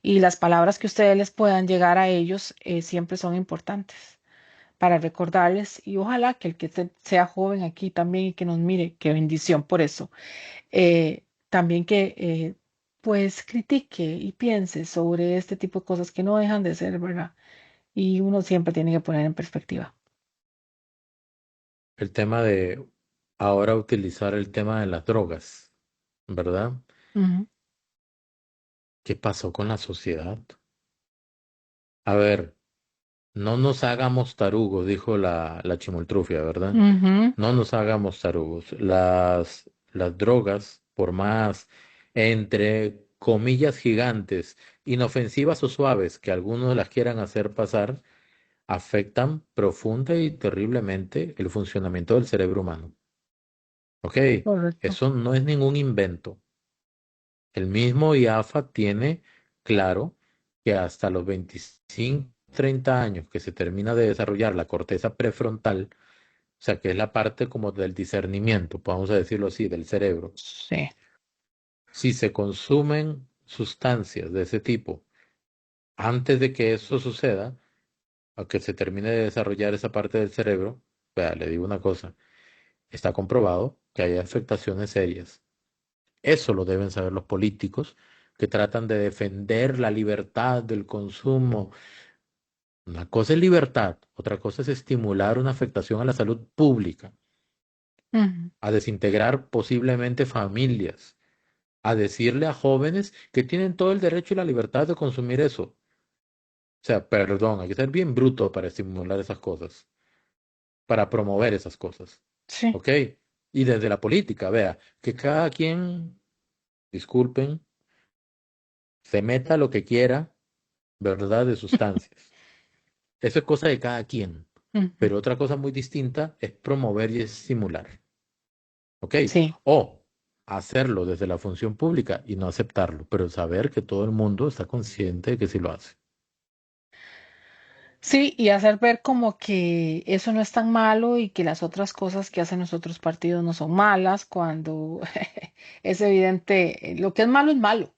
Y las palabras que ustedes les puedan llegar a ellos siempre son importantes para recordarles y ojalá que el que sea joven aquí también y que nos mire, qué bendición por eso, también que pues critique y piense sobre este tipo de cosas que no dejan de ser, ¿verdad? Y uno siempre tiene que poner en perspectiva. El tema de ahora utilizar el tema de las drogas, ¿verdad? Ujú, ¿Qué pasó con la sociedad? A ver, no nos hagamos tarugos, dijo la chimoltrufia, ¿verdad? ujú, No nos hagamos tarugos. Las drogas, por más, entre comillas gigantes, inofensivas o suaves que algunos las quieran hacer pasar, afectan profunda y terriblemente el funcionamiento del cerebro humano. ¿Ok? correcto. Eso no es ningún invento. El mismo IAFA tiene claro que hasta los 25, 30 años que se termina de desarrollar la corteza prefrontal, o sea, que es la parte como del discernimiento, vamos a decirlo así, del cerebro, Sí. si se consumen sustancias de ese tipo antes de que eso suceda, a que se termine de desarrollar esa parte del cerebro, vea, le digo una cosa, está comprobado que hay afectaciones serias. Eso lo deben saber los políticos que tratan de defender la libertad del consumo. Una cosa es libertad, otra cosa es estimular una afectación a la salud pública, Ujú, a desintegrar posiblemente familias, a decirle a jóvenes que tienen todo el derecho y la libertad de consumir eso. O sea, perdón, hay que ser bien bruto para estimular esas cosas, para promover esas cosas. sí. ¿Ok? Y desde la política, vea, que cada quien, disculpen, se meta lo que quiera, ¿verdad? De sustancias. Eso es cosa de cada quien. Ujú, Pero otra cosa muy distinta es promover y estimular. ¿Ok? sí. O hacerlo desde la función pública y no aceptarlo, pero saber que todo el mundo está consciente de que sí lo hace. Sí, y hacer ver como que eso no es tan malo y que las otras cosas que hacen los otros partidos no son malas, cuando es evidente, lo que es malo es malo,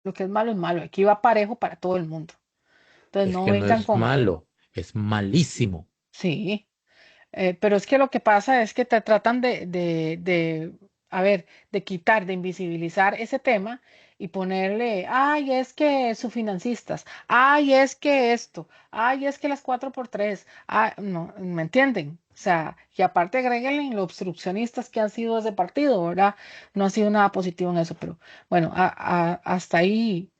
lo que es malo es malo, aquí va parejo para todo el mundo. Entonces Es no que no vengan es con, malo, es malísimo. sí, pero es que lo que pasa es que te tratan a ver, de quitar, de invisibilizar ese tema y ponerle, ay, es que subfinancistas, ay, es que esto, ay, es que las 4x3, no, ¿me entienden? O sea, y aparte agréguenle los obstruccionistas que han sido ese partido, ¿verdad? No ha sido nada positivo en eso, pero bueno, hasta ahí,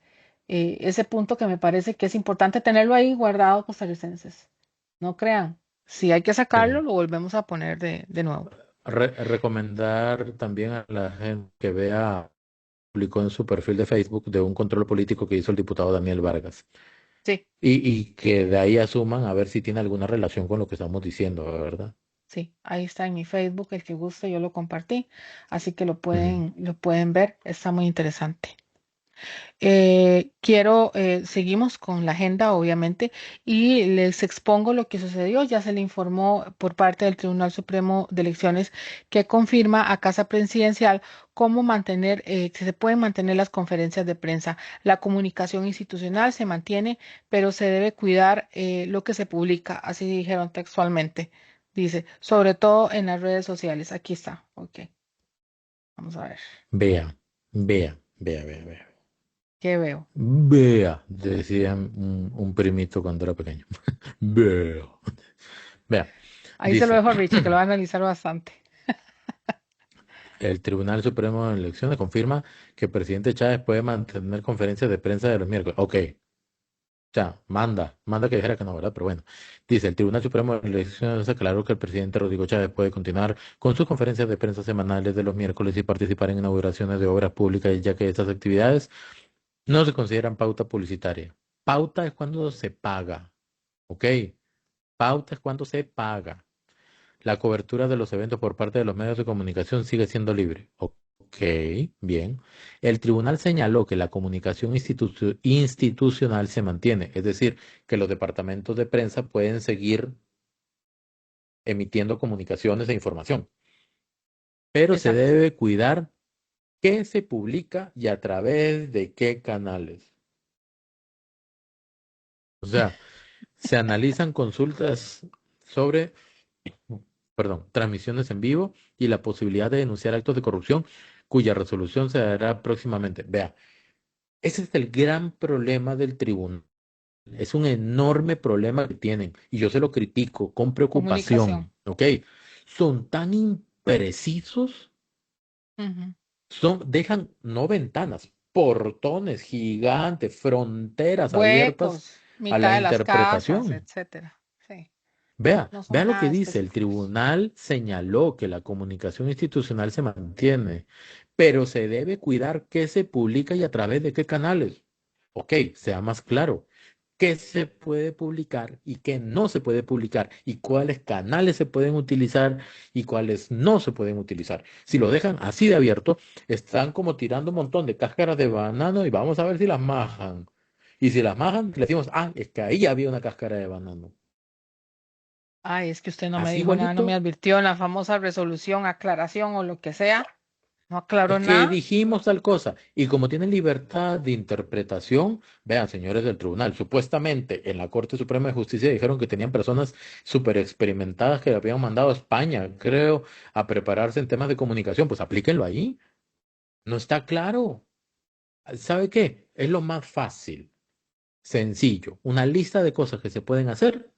ese punto que me parece que es importante tenerlo ahí guardado, costarricenses. No crean. Si hay que sacarlo, Sí. lo volvemos a poner de nuevo. Recomendar también a la gente que vea, publicó en su perfil de Facebook de un control político que hizo el diputado Daniel Vargas. Sí, Y que de ahí asuman a ver si tiene alguna relación con lo que estamos diciendo, ¿verdad? sí. Ahí está en mi Facebook. El que guste, yo lo compartí. Así que Ujú. lo pueden ver. Está muy interesante. Seguimos con la agenda, obviamente, y les expongo lo que sucedió. Ya se le informó por parte del Tribunal Supremo de Elecciones que confirma a Casa Presidencial cómo mantener, que se pueden mantener las conferencias de prensa. La comunicación institucional se mantiene, pero se debe cuidar lo que se publica, así dijeron textualmente. Dice, sobre todo en las redes sociales. Aquí está. Ok, vamos a ver. Vea, vea, vea, vea, vea. ¿Qué veo? Vea, decía un primito cuando era pequeño. Vea. Vea, Ahí se lo dice, dejo a Richard, que lo va a analizar bastante. el Tribunal Supremo de Elecciones confirma que el presidente Chávez puede mantener conferencias de prensa de los miércoles. Ok, sea, manda que dijera que no, ¿verdad? Pero bueno, dice, el Tribunal Supremo de Elecciones aclaró que el presidente Rodrigo Chávez puede continuar con sus conferencias de prensa semanales de los miércoles y participar en inauguraciones de obras públicas, ya que estas actividades no se consideran pauta publicitaria. Pauta es cuando se paga, ¿ok? Pauta es cuando se paga. La cobertura de los eventos por parte de los medios de comunicación sigue siendo libre. Ok, bien. El tribunal señaló que la comunicación institucional se mantiene, es decir, que los departamentos de prensa pueden seguir emitiendo comunicaciones e información, pero se Exacto. debe cuidar qué se publica y a través de qué canales. O sea, se analizan consultas sobre, perdón, transmisiones en vivo y la posibilidad de denunciar actos de corrupción cuya resolución se dará próximamente. Vea, ese es el gran problema del tribunal. Es un enorme problema que tienen y yo se lo critico con Comunicación. preocupación, ¿ok? Son tan imprecisos, Ujú. dejan no ventanas, portones gigantes, fronteras abiertas Huecos, a la mitad de las casas, interpretación. etcétera. Sí, Vea, no vea son lo que nada dice. El específicos. tribunal señaló que la comunicación institucional se mantiene, pero se debe cuidar qué se publica y a través de qué canales. Ok, sea más claro. ¿Qué se puede publicar y qué no se puede publicar? ¿Y cuáles canales se pueden utilizar y cuáles no se pueden utilizar? Si lo dejan así de abierto, están como tirando un montón de cáscaras de banano y vamos a ver si las majan. Y si las majan, le decimos, ah, es que ahí había una cáscara de banano. Ay, es que usted no me Así dijo nada, no me igualito. advirtió en la famosa resolución, aclaración o lo que sea. No Es aclaró que nada. dijimos tal cosa. Y como tienen libertad de interpretación, vean, señores del tribunal, supuestamente en la Corte Suprema de Justicia dijeron que tenían personas súper experimentadas que le habían mandado a España, creo, a prepararse en temas de comunicación. Pues aplíquenlo ahí. No está claro. ¿Sabe qué? Es lo más fácil, sencillo. Una lista de cosas que se pueden hacer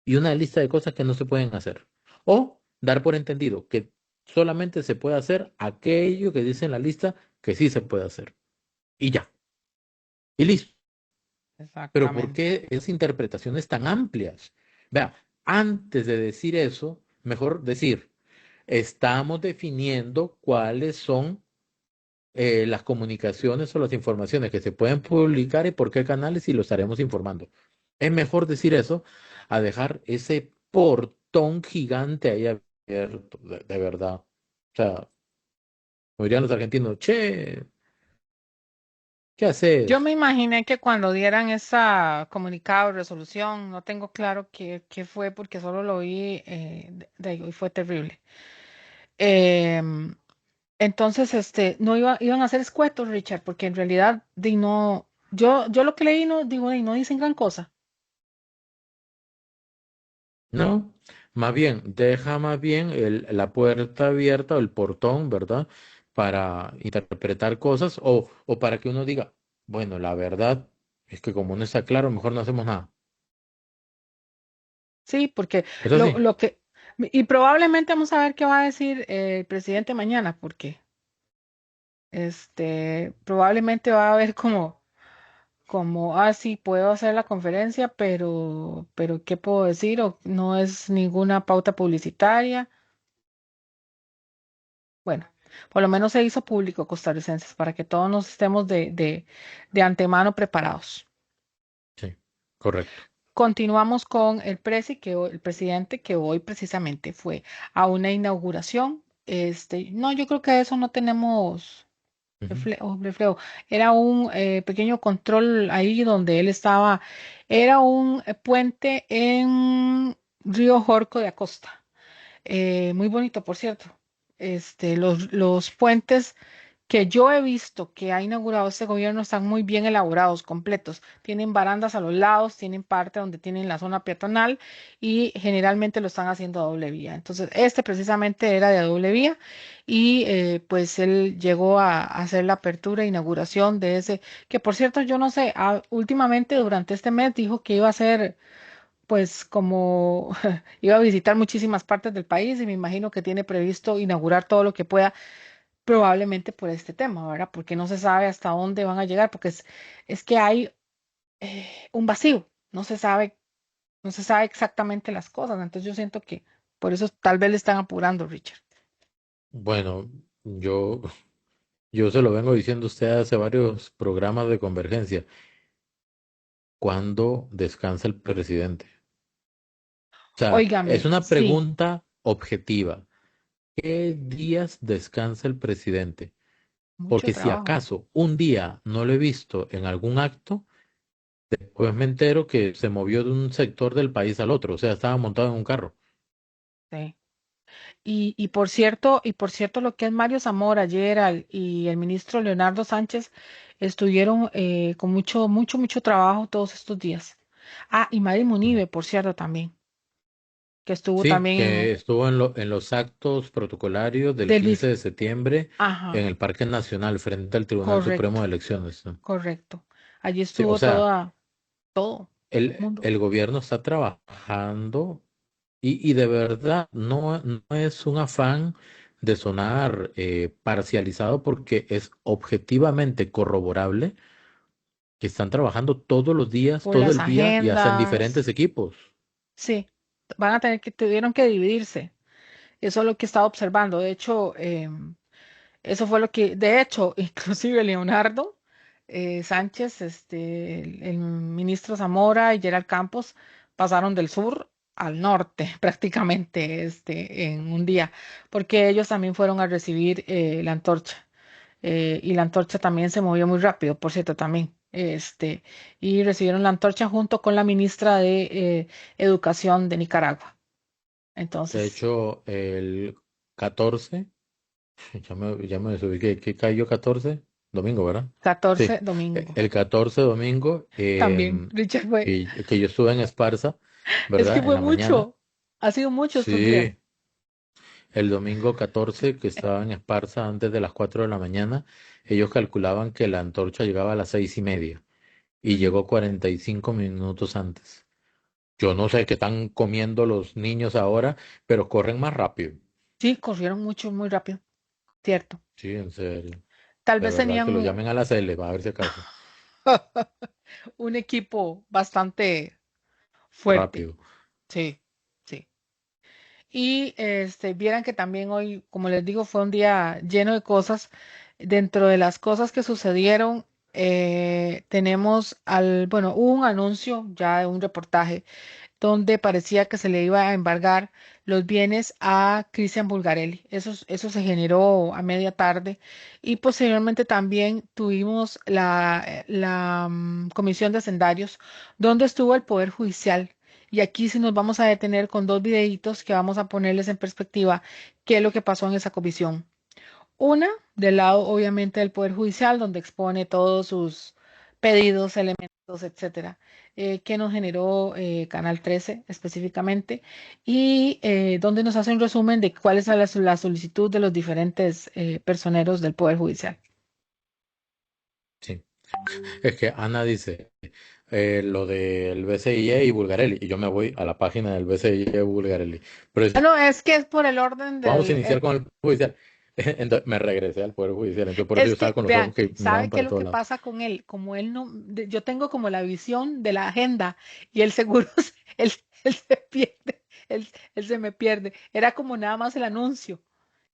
y una lista de cosas que no se pueden hacer. O dar por entendido que solamente se puede hacer aquello que dice en la lista que sí se puede hacer. Y ya, y listo. Pero ¿por Exactamente. qué esas interpretaciones tan amplias? Vea, antes de decir eso, mejor decir, estamos definiendo cuáles son las comunicaciones o las informaciones que se pueden publicar y por qué canales y lo estaremos informando. Es mejor decir eso a dejar ese portón gigante ahí abierto, de verdad. O sea, como dirían los argentinos, che, ¿qué Yo me haces? imaginé que cuando dieran esa comunicado, resolución, no tengo claro qué fue porque solo lo vi y fue terrible. Em, entonces, no iban a ser escuetos, Richard, porque en realidad no, yo lo que leí no digo, y no dicen gran cosa. No, más bien, deja más bien la puerta abierta o el portón, ¿verdad? Para interpretar cosas o para que uno diga, bueno, la verdad es que como no está claro, mejor no hacemos nada. Sí, porque Es así. lo que, y probablemente vamos a ver qué va a decir el presidente mañana, porque probablemente va a haber sí, puedo hacer la conferencia, pero ¿qué puedo decir? O no es ninguna pauta publicitaria. Bueno, por lo menos se hizo público, costarricenses, para que todos nos estemos de antemano preparados. Sí, correcto. Continuamos con el presidente que hoy precisamente fue a una inauguración. No, yo creo que eso no tenemos Ujú. reflejo. Era un pequeño control ahí donde él estaba. Era un puente en Río Jorco de Acosta. Muy bonito, por cierto. Los puentes que yo he visto que ha inaugurado este gobierno están muy bien elaborados, completos. Tienen barandas a los lados, tienen parte donde tienen la zona peatonal y generalmente lo están haciendo a doble vía. Entonces, este precisamente era de doble vía y pues él llegó a hacer la apertura e inauguración de ese, que por cierto, yo no sé, últimamente durante este mes dijo que iba a hacer pues como iba a visitar muchísimas partes del país y me imagino que tiene previsto inaugurar todo lo que pueda, probablemente por este tema, ¿verdad? Porque no se sabe hasta dónde van a llegar, porque es que hay un vacío, no se sabe exactamente las cosas, entonces yo siento que por eso tal vez le están apurando, Richard. Bueno, yo, yo se lo vengo diciendo a usted hace varios programas de convergencia. ¿Cuándo descansa el presidente? O sea, es Óigame, una sí, pregunta objetiva. ¿Qué días descansa el presidente? mucho Porque si trabajo. acaso un día no lo he visto en algún acto, pues me entero que se movió de un sector del país al otro, o sea, estaba montado en un carro. Sí. Y por cierto, lo que es Mario Zamora, Gerald y el ministro Leonardo Sánchez estuvieron con mucho trabajo todos estos días. Ah, y Mari Munive, por cierto, también, que estuvo Sí, también que estuvo en los actos protocolarios del del 15 de septiembre en ajá, el Parque Nacional frente al Tribunal correcto, Supremo de Elecciones, ¿no? correcto. Allí Sí, o estuvo sea, todo el mundo. el gobierno está trabajando y de verdad no es un afán de sonar parcializado porque es objetivamente corroborable que están trabajando todos los días, Por todo las el día y hasta en diferentes agendas, equipos. sí, tuvieron que dividirse. Eso es lo que estaba observando. De hecho, eso fue lo que, de hecho, inclusive Leonardo Sánchez, el ministro Zamora y Gerald Campos pasaron del sur al norte prácticamente en un día, porque ellos también fueron a recibir la antorcha. Y la antorcha también se movió muy rápido, por cierto, también. Y recibieron la antorcha junto con la ministra de Educación de Nicaragua. De Entonces, hecho, el 14, ya me desubiqué, ¿qué cayó 14? Domingo, ¿verdad? 14 Sí, domingo. el 14 domingo, También, Richard fue. que yo estuve en Esparza, Es que ¿verdad? En fue la mañana. mucho, ha sido mucho estos días. Sí, el domingo 14 que estaba en Esparza antes de las 4 de la mañana, ellos calculaban que la antorcha llegaba a las 6:30 y Ujú. llegó 45 minutos antes. Yo no sé qué están comiendo los niños ahora, pero corren más rápido. Sí, corrieron mucho, muy rápido, cierto. Sí, en serio. Tal De vez verdad que lo tenían llamen a la CL, va a ver si acaso. un equipo bastante fuerte. Rápido. Sí, sí. Y vieran que también hoy, como les digo, fue un día lleno de cosas. Dentro de las cosas que sucedieron, tenemos bueno, hubo un anuncio ya de un reportaje donde parecía que se le iba a embargar los bienes a Cristian Bulgarelli. Eso se generó a media tarde y posteriormente también tuvimos la Comisión de Hacendarios, donde estuvo el Poder Judicial. Y aquí sí nos vamos a detener con dos videitos que vamos a ponerles en perspectiva qué es lo que pasó en esa comisión. Una, del lado obviamente del Poder Judicial, donde expone todos sus pedidos, elementos, etcétera, que nos generó Canal 13 específicamente, y donde nos hace un resumen de cuál es la solicitud de los diferentes personeros del Poder Judicial. Sí. Es que Ana dice lo del BCIE y Bulgarelli, y yo me voy a la página del BCIE y Bulgarelli. Pero Ah, dice, no, es que es por el orden vamos a del... iniciar con el judicial. Entonces me regresé al Poder Judicial, entonces por eso yo es estaba que, con los vean, ojos que ¿sabe miraban qué es para lo todos que lados. pasa con él? Como él no, yo tengo como la visión de la agenda y él seguro, él, él se pierde, él se me pierde. Era como nada más el anuncio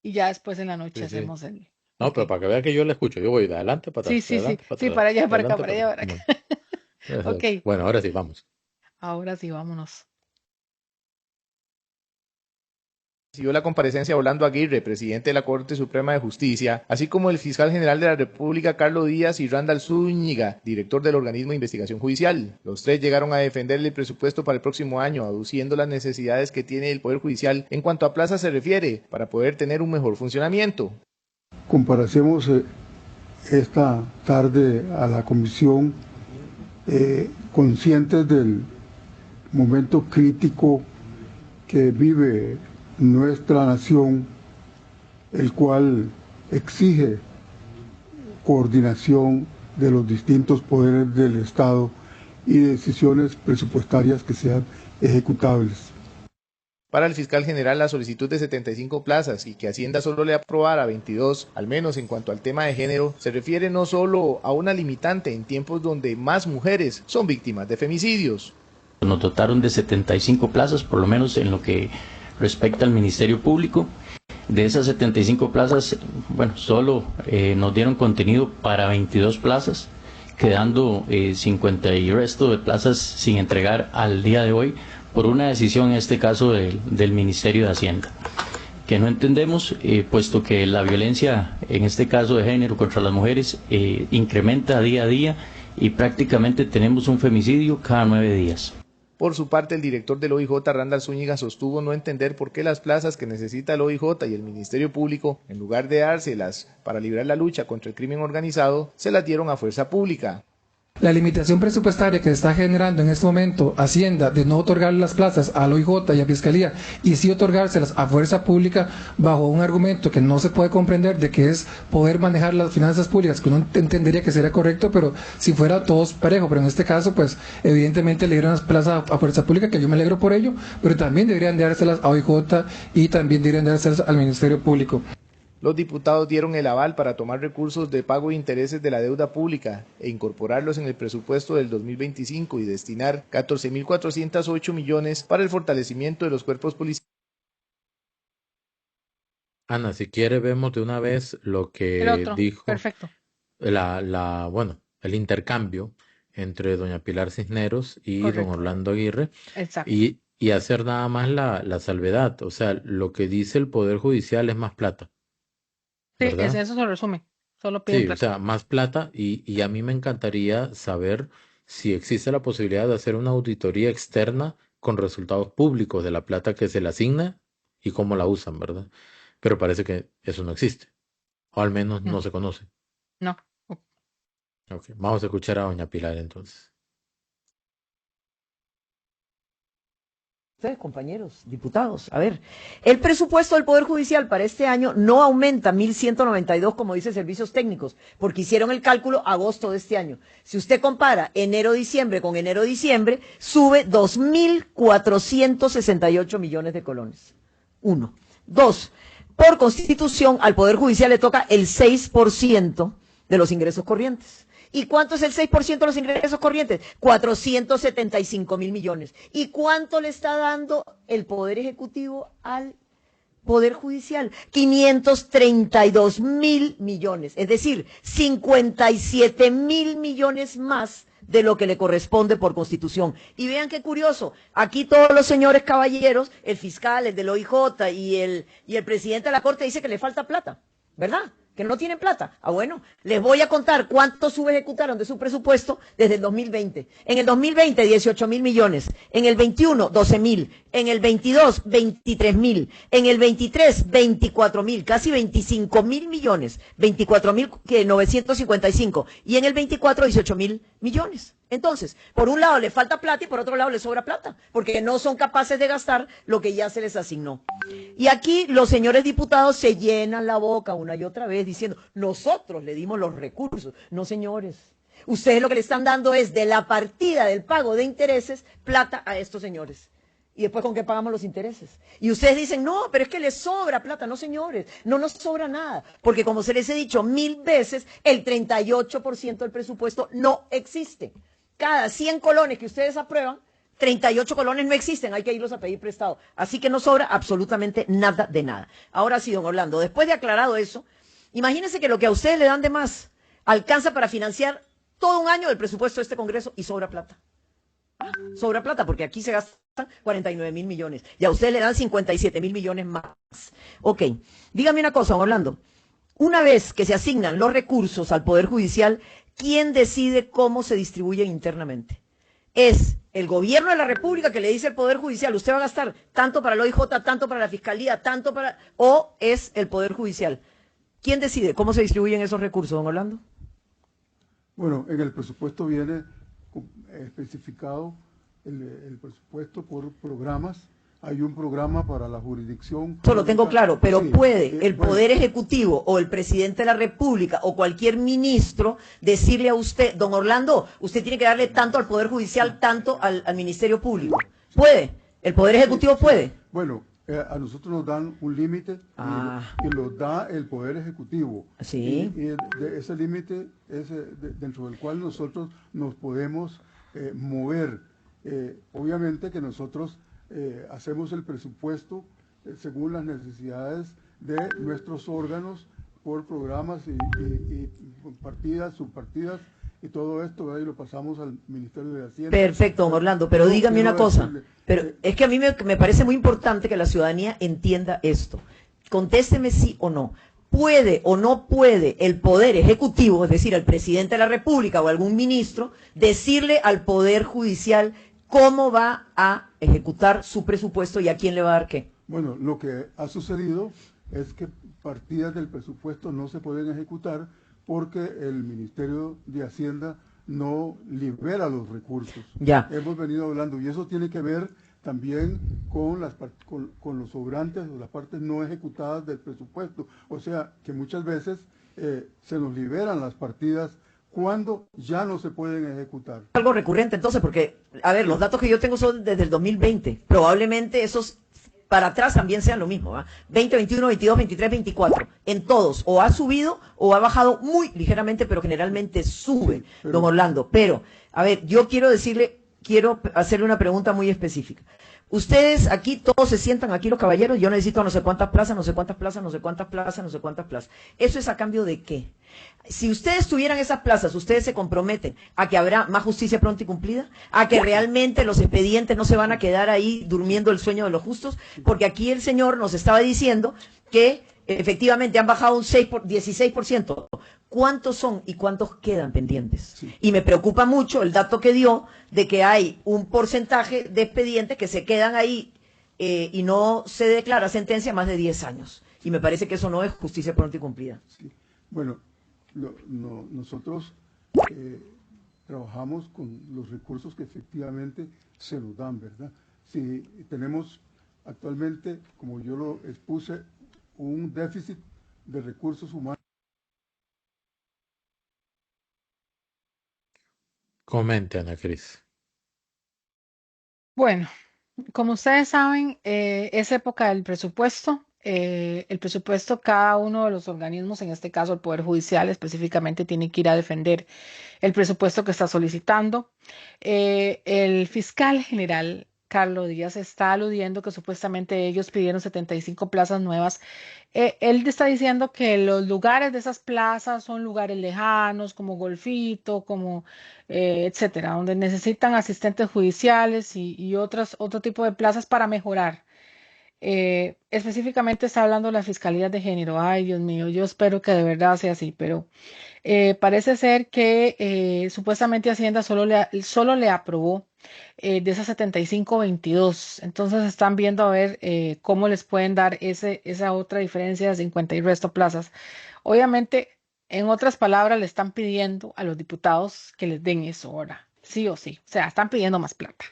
y ya después en la noche Sí, sí. hacemos el... No, Ok. pero para que vea que yo le escucho, yo voy de adelante para Sí, atrás, de sí, sí, adelante para sí, atrás, para allá, de para acá, adelante para para allá, atrás. para acá. Bueno, Ok, bueno, ahora sí, vamos. ahora sí, vámonos. Siguió la comparecencia de Orlando Aguirre, presidente de la Corte Suprema de Justicia, así como el fiscal general de la República, Carlos Díaz, y Randall Zúñiga, director del organismo de investigación judicial. Los tres llegaron a defender el presupuesto para el próximo año, aduciendo las necesidades que tiene el Poder Judicial en cuanto a plazas se refiere, para poder tener un mejor funcionamiento. Comparecemos esta tarde a la comisión, conscientes del momento crítico que vive nuestra nación, el cual exige coordinación de los distintos poderes del Estado y decisiones presupuestarias que sean ejecutables. Para el fiscal general, la solicitud de 75 plazas y que Hacienda solo le aprobara 22, al menos en cuanto al tema de género, se refiere no solo a una limitante en tiempos donde más mujeres son víctimas de femicidios. Nos dotaron de 75 plazas, por lo menos en lo que respecta al Ministerio Público. De esas 75 plazas, bueno, solo nos dieron contenido para 22 plazas, quedando 50 y resto de plazas sin entregar al día de hoy por una decisión, en este caso, del Ministerio de Hacienda, que no entendemos, puesto que la violencia, en este caso de género contra las mujeres, incrementa día a día y prácticamente tenemos un femicidio cada 9 días. Por su parte, el director del OIJ, Randall Zúñiga, sostuvo no entender por qué las plazas que necesita el OIJ y el Ministerio Público, en lugar de dárselas para librar la lucha contra el crimen organizado, se las dieron a Fuerza Pública. La limitación presupuestaria que se está generando en este momento Hacienda de no otorgar las plazas al OIJ y a Fiscalía y sí otorgárselas a Fuerza Pública bajo un argumento que no se puede comprender de que es poder manejar las finanzas públicas, que uno entendería que sería correcto, pero si fuera todos parejo, pero en este caso pues evidentemente le dieron las plazas a Fuerza Pública, que yo me alegro por ello, pero también deberían dárselas a OIJ y también deberían dárselas al Ministerio Público. Los diputados dieron el aval para tomar recursos de pago de intereses de la deuda pública e incorporarlos en el presupuesto del 2025 y destinar 14.408 millones para el fortalecimiento de los cuerpos policiales. Ana, si quiere vemos de una vez lo que dijo Perfecto. bueno, el intercambio entre doña Pilar Cisneros y Correcto. don Orlando Aguirre. Exacto. Y hacer nada más la salvedad. O sea, lo que dice el Poder Judicial es más plata. Sí, ¿Verdad? eso se resume. Solo piden Sí, o plata. sea, más plata y a mí me encantaría saber si existe la posibilidad de hacer una auditoría externa con resultados públicos de la plata que se le asigna y cómo la usan, ¿verdad? Pero parece que eso no existe, o al menos no se conoce. No. Ok, vamos a escuchar a doña Pilar entonces. Ustedes, compañeros diputados, a ver, el presupuesto del Poder Judicial para este año no aumenta 1.192, como dice Servicios Técnicos, porque hicieron el cálculo agosto de este año. Si usted compara enero-diciembre con enero-diciembre, sube 2.468 millones de colones. 1. 2. Por Constitución, al Poder Judicial le toca el 6% de los ingresos corrientes. ¿Y cuánto es el 6% de los ingresos corrientes? 475.000 millones. ¿Y cuánto le está dando el Poder Ejecutivo al Poder Judicial? 532.000 millones. Es decir, 57.000 millones más de lo que le corresponde por Constitución. Y vean qué curioso, aquí todos los señores caballeros, el fiscal, el del OIJ y el presidente de la Corte dice que le falta plata, ¿verdad? Que no tienen plata. Ah, bueno, les voy a contar cuánto subejecutaron de su presupuesto desde el 2020. En el 2020, 18.000 millones. En el 21, 12.000. En el 22, 23.000. En el 23, 24.000. Casi 25.000 millones. 24.955. Y en el 24, 18.000 millones. Entonces, por un lado le falta plata y por otro lado le sobra plata, porque no son capaces de gastar lo que ya se les asignó. Y aquí los señores diputados se llenan la boca una y otra vez diciendo, nosotros le dimos los recursos. No, señores, ustedes lo que le están dando es de la partida del pago de intereses plata a estos señores. ¿Y después con qué pagamos los intereses? Y ustedes dicen, no, pero es que les sobra plata. No, señores, no nos sobra nada. Porque como se les he dicho 1000 veces, el 38% del presupuesto no existe. Cada 100 colones que ustedes aprueban, 38 colones no existen, hay que irlos a pedir prestado. Así que no sobra absolutamente nada de nada. Ahora sí, don Orlando, después de aclarado eso, imagínense que lo que a ustedes le dan de más alcanza para financiar todo un año del presupuesto de este Congreso y sobra plata. Sobra plata, porque aquí se gastan 49.000 millones y a ustedes le dan 57.000 millones más. Ok, dígame una cosa, don Orlando. Una vez que se asignan los recursos al Poder Judicial, ¿quién decide cómo se distribuyen internamente? ¿Es el gobierno de la República que le dice al Poder Judicial, usted va a gastar tanto para el OIJ, tanto para la Fiscalía, tanto para... o es el Poder Judicial? ¿Quién decide cómo se distribuyen esos recursos, don Orlando? Bueno, en el presupuesto viene especificado el presupuesto por programas. Hay un programa para la jurisdicción. Eso lo tengo claro, pero sí, ¿puede el bueno, Poder Ejecutivo o el Presidente de la República o cualquier ministro decirle a usted, don Orlando, usted tiene que darle tanto al Poder Judicial, tanto al Ministerio Público? ¿Puede? ¿El Poder Ejecutivo puede? Bueno, a nosotros nos dan un límite y lo da el Poder Ejecutivo. Sí. Y ese límite es dentro del cual nosotros nos podemos mover. Obviamente que nosotros hacemos el presupuesto según las necesidades de nuestros órganos por programas y partidas, subpartidas y todo esto, ¿verdad? Y lo pasamos al Ministerio de Hacienda. Perfecto, don Orlando, pero Yo dígame quiero una cosa, decirle, pero es que a mí me parece muy importante que la ciudadanía entienda esto. Contésteme sí o no. ¿Puede o no puede el Poder Ejecutivo, es decir, el Presidente de la República o algún ministro, decirle al Poder Judicial cómo va a ejecutar su presupuesto y a quién le va a dar qué? Bueno, lo que ha sucedido es que partidas del presupuesto no se pueden ejecutar porque el Ministerio de Hacienda no libera los recursos. Ya. Hemos venido hablando y eso tiene que ver también con los sobrantes o las partes no ejecutadas del presupuesto. O sea, que muchas veces se nos liberan las partidas cuando ya no se pueden ejecutar. Algo recurrente entonces, porque, a ver, los datos que yo tengo son desde el 2020. Probablemente esos para atrás también sean lo mismo, ¿va? 20, 21, 22, 23, 24. En todos, o ha subido o ha bajado muy ligeramente, pero generalmente sube, don Orlando. Pero, a ver, yo quiero hacerle una pregunta muy específica. Ustedes aquí, todos se sientan aquí los caballeros, yo necesito no sé cuántas plazas, no sé cuántas plazas, no sé cuántas plazas, no sé cuántas plazas. ¿Eso es a cambio de qué? Si ustedes tuvieran esas plazas, ustedes se comprometen a que habrá más justicia pronta y cumplida, a que realmente los expedientes no se van a quedar ahí durmiendo el sueño de los justos, porque aquí el señor nos estaba diciendo que efectivamente han bajado un 16%. ¿Cuántos son y cuántos quedan pendientes? Sí. Y me preocupa mucho el dato que dio de que hay un porcentaje de expedientes que se quedan ahí y no se declara sentencia más de 10 años. Y me parece que eso no es justicia pronta y cumplida. Sí. Bueno, nosotros trabajamos con los recursos que efectivamente se nos dan, ¿verdad? Si tenemos actualmente, como yo lo expuse, un déficit de recursos humanos. Comente, Ana Cris. Bueno, como ustedes saben, es época del presupuesto. El presupuesto, cada uno de los organismos, en este caso el Poder Judicial específicamente, tiene que ir a defender el presupuesto que está solicitando. El fiscal general, Carlos Díaz, está aludiendo que supuestamente ellos pidieron 75 plazas nuevas. Él está diciendo que los lugares de esas plazas son lugares lejanos, como Golfito, como etcétera, donde necesitan asistentes judiciales y otro tipo de plazas para mejorar. Específicamente está hablando de las fiscalías de género. Ay, Dios mío, yo espero que de verdad sea así, pero parece ser que supuestamente Hacienda solo le aprobó de esas 75-22. Entonces están viendo a ver cómo les pueden dar esa otra diferencia de 50 y resto plazas. Obviamente, en otras palabras, le están pidiendo a los diputados que les den eso ahora, sí o sí. O sea, están pidiendo más plata.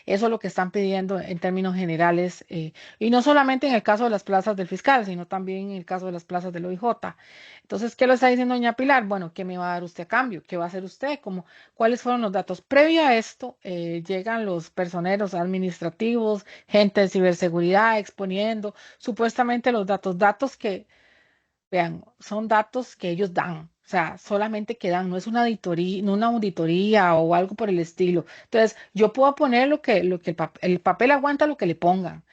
Eso es lo que están pidiendo en términos generales, y no solamente en el caso de las plazas del fiscal, sino también en el caso de las plazas del OIJ. Entonces, ¿qué le está diciendo doña Pilar? Bueno, ¿qué me va a dar usted a cambio? ¿Qué va a hacer usted? ¿Cuáles fueron los datos? Previo a esto, llegan los personeros administrativos, gente de ciberseguridad exponiendo supuestamente los datos que, vean, son datos que ellos dan. O sea, solamente que dan, no es una auditoría, no una auditoría o algo por el estilo. Entonces, yo puedo poner lo que el papel aguanta lo que le pongan.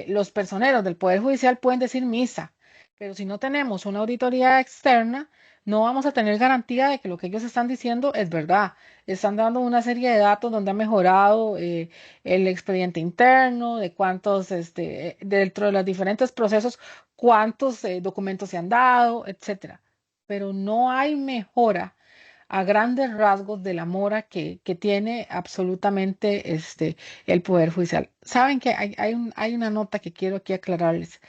Los personeros del Poder Judicial pueden decir misa, pero si no tenemos una auditoría externa, no vamos a tener garantía de que lo que ellos están diciendo es verdad. Están dando una serie de datos donde ha mejorado el expediente interno, de cuántos, dentro de los diferentes procesos, cuántos documentos se han dado, etcétera. Pero no hay mejora a grandes rasgos de la mora que tiene absolutamente el Poder Judicial. Saben que hay una nota que quiero aquí aclararles,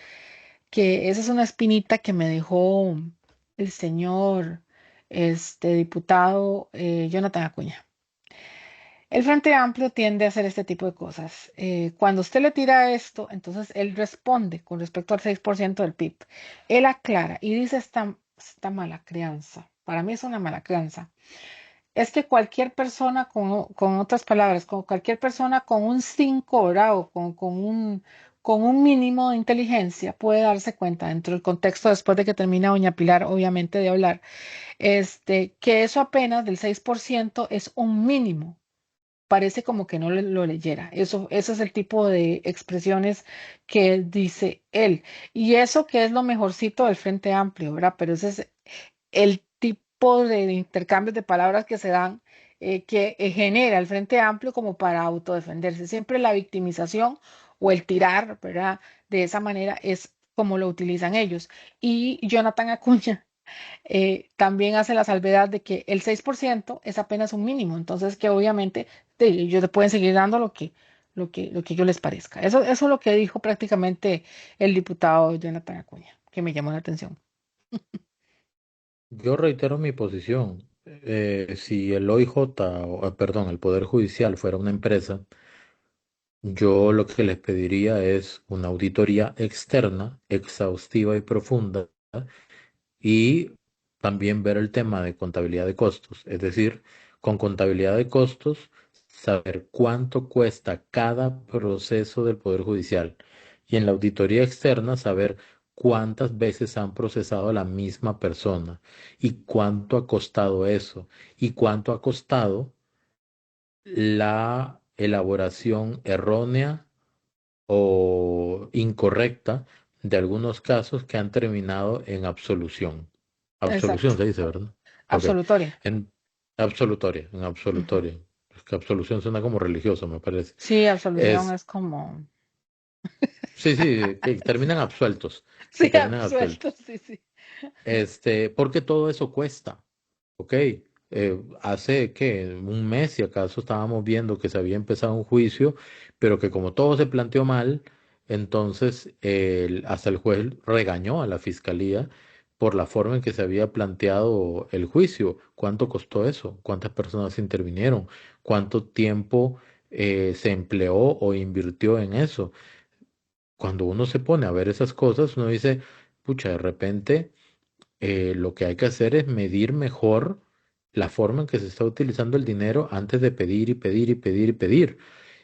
que esa es una espinita que me dejó el señor diputado Jonathan Acuña. El Frente Amplio tiende a hacer este tipo de cosas. Cuando usted le tira esto, entonces él responde con respecto al 6% del PIB. Él aclara y dice esta mala crianza. Para mí es una mala crianza. Es que cualquier persona, con otras palabras, con cualquier persona con un 5, ¿verdad? O con un mínimo de inteligencia puede darse cuenta dentro del contexto, después de que termina doña Pilar, obviamente, de hablar, que eso apenas del 6% es un mínimo. Parece como que no lo leyera. Eso es el tipo de expresiones que dice él. Y eso que es lo mejorcito del Frente Amplio, ¿verdad? Pero ese es el tipo de intercambios de palabras que se dan, que genera el Frente Amplio como para autodefenderse. Siempre la victimización o el tirar, ¿verdad? De esa manera es como lo utilizan ellos. Y Jonathan Acuña también hace la salvedad de que el 6% es apenas un mínimo, entonces que obviamente ellos le pueden seguir dando lo que ellos les parezca. Eso es lo que dijo prácticamente el diputado Jonathan Acuña, que me llamó la atención. Yo reitero mi posición. Si el OIJ, perdón, el Poder Judicial fuera una empresa, yo lo que les pediría es una auditoría externa, exhaustiva y profunda, y también ver el tema de contabilidad de costos. Es decir, con contabilidad de costos, saber cuánto cuesta cada proceso del Poder Judicial. Y en la auditoría externa, saber cuántas veces han procesado a la misma persona y cuánto ha costado eso y cuánto ha costado la elaboración errónea o incorrecta de algunos casos que han terminado en absolución. Exacto, Absolución se dice, ¿verdad? Ok. absolutoria. En absolutoria, en Ujú. absolutoria. Es que absolución suena como religioso, me parece. Sí, absolución Es, es como, sí, sí, que terminan absueltos, que sí, terminan absueltos. absuelto, sí, sí. Porque todo eso cuesta. Ok, hace que un mes, si acaso, estábamos viendo que se había empezado un juicio, pero que como todo se planteó mal, entonces hasta el juez regañó a la fiscalía por la forma en que se había planteado el juicio. ¿Cuánto costó eso? ¿Cuántas personas intervinieron? ¿Cuánto tiempo se empleó o invirtió en eso? Cuando uno se pone a ver esas cosas, uno dice, pucha, de repente lo que hay que hacer es medir mejor la forma en que se está utilizando el dinero antes de pedir y pedir y pedir y pedir.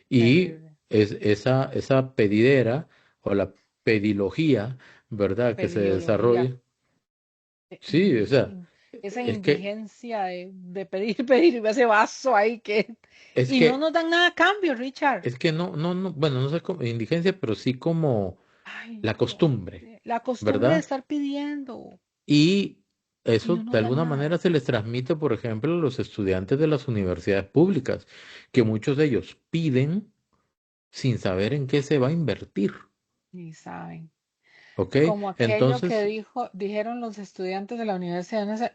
Y Terrible. esa pedidera o la pedilogía, ¿verdad? Que se Pediología. desarrolla. Sí, o sea, Esa es que, indigencia de pedir, pedir ese vaso ahí que... es Y no que, nos dan nada a cambio, Richard. es que no, bueno, no sé como indigencia, pero sí como Ay, la Dios. costumbre, La costumbre de ¿verdad? estar pidiendo Y y eso no de nos dan alguna nada. manera se les transmite, por ejemplo, a los estudiantes de las universidades públicas, que muchos de ellos piden sin saber en qué se va a invertir. Ni saben. ¿Ok? Como aquello que Entonces, dijeron los estudiantes de la universidad, no sé,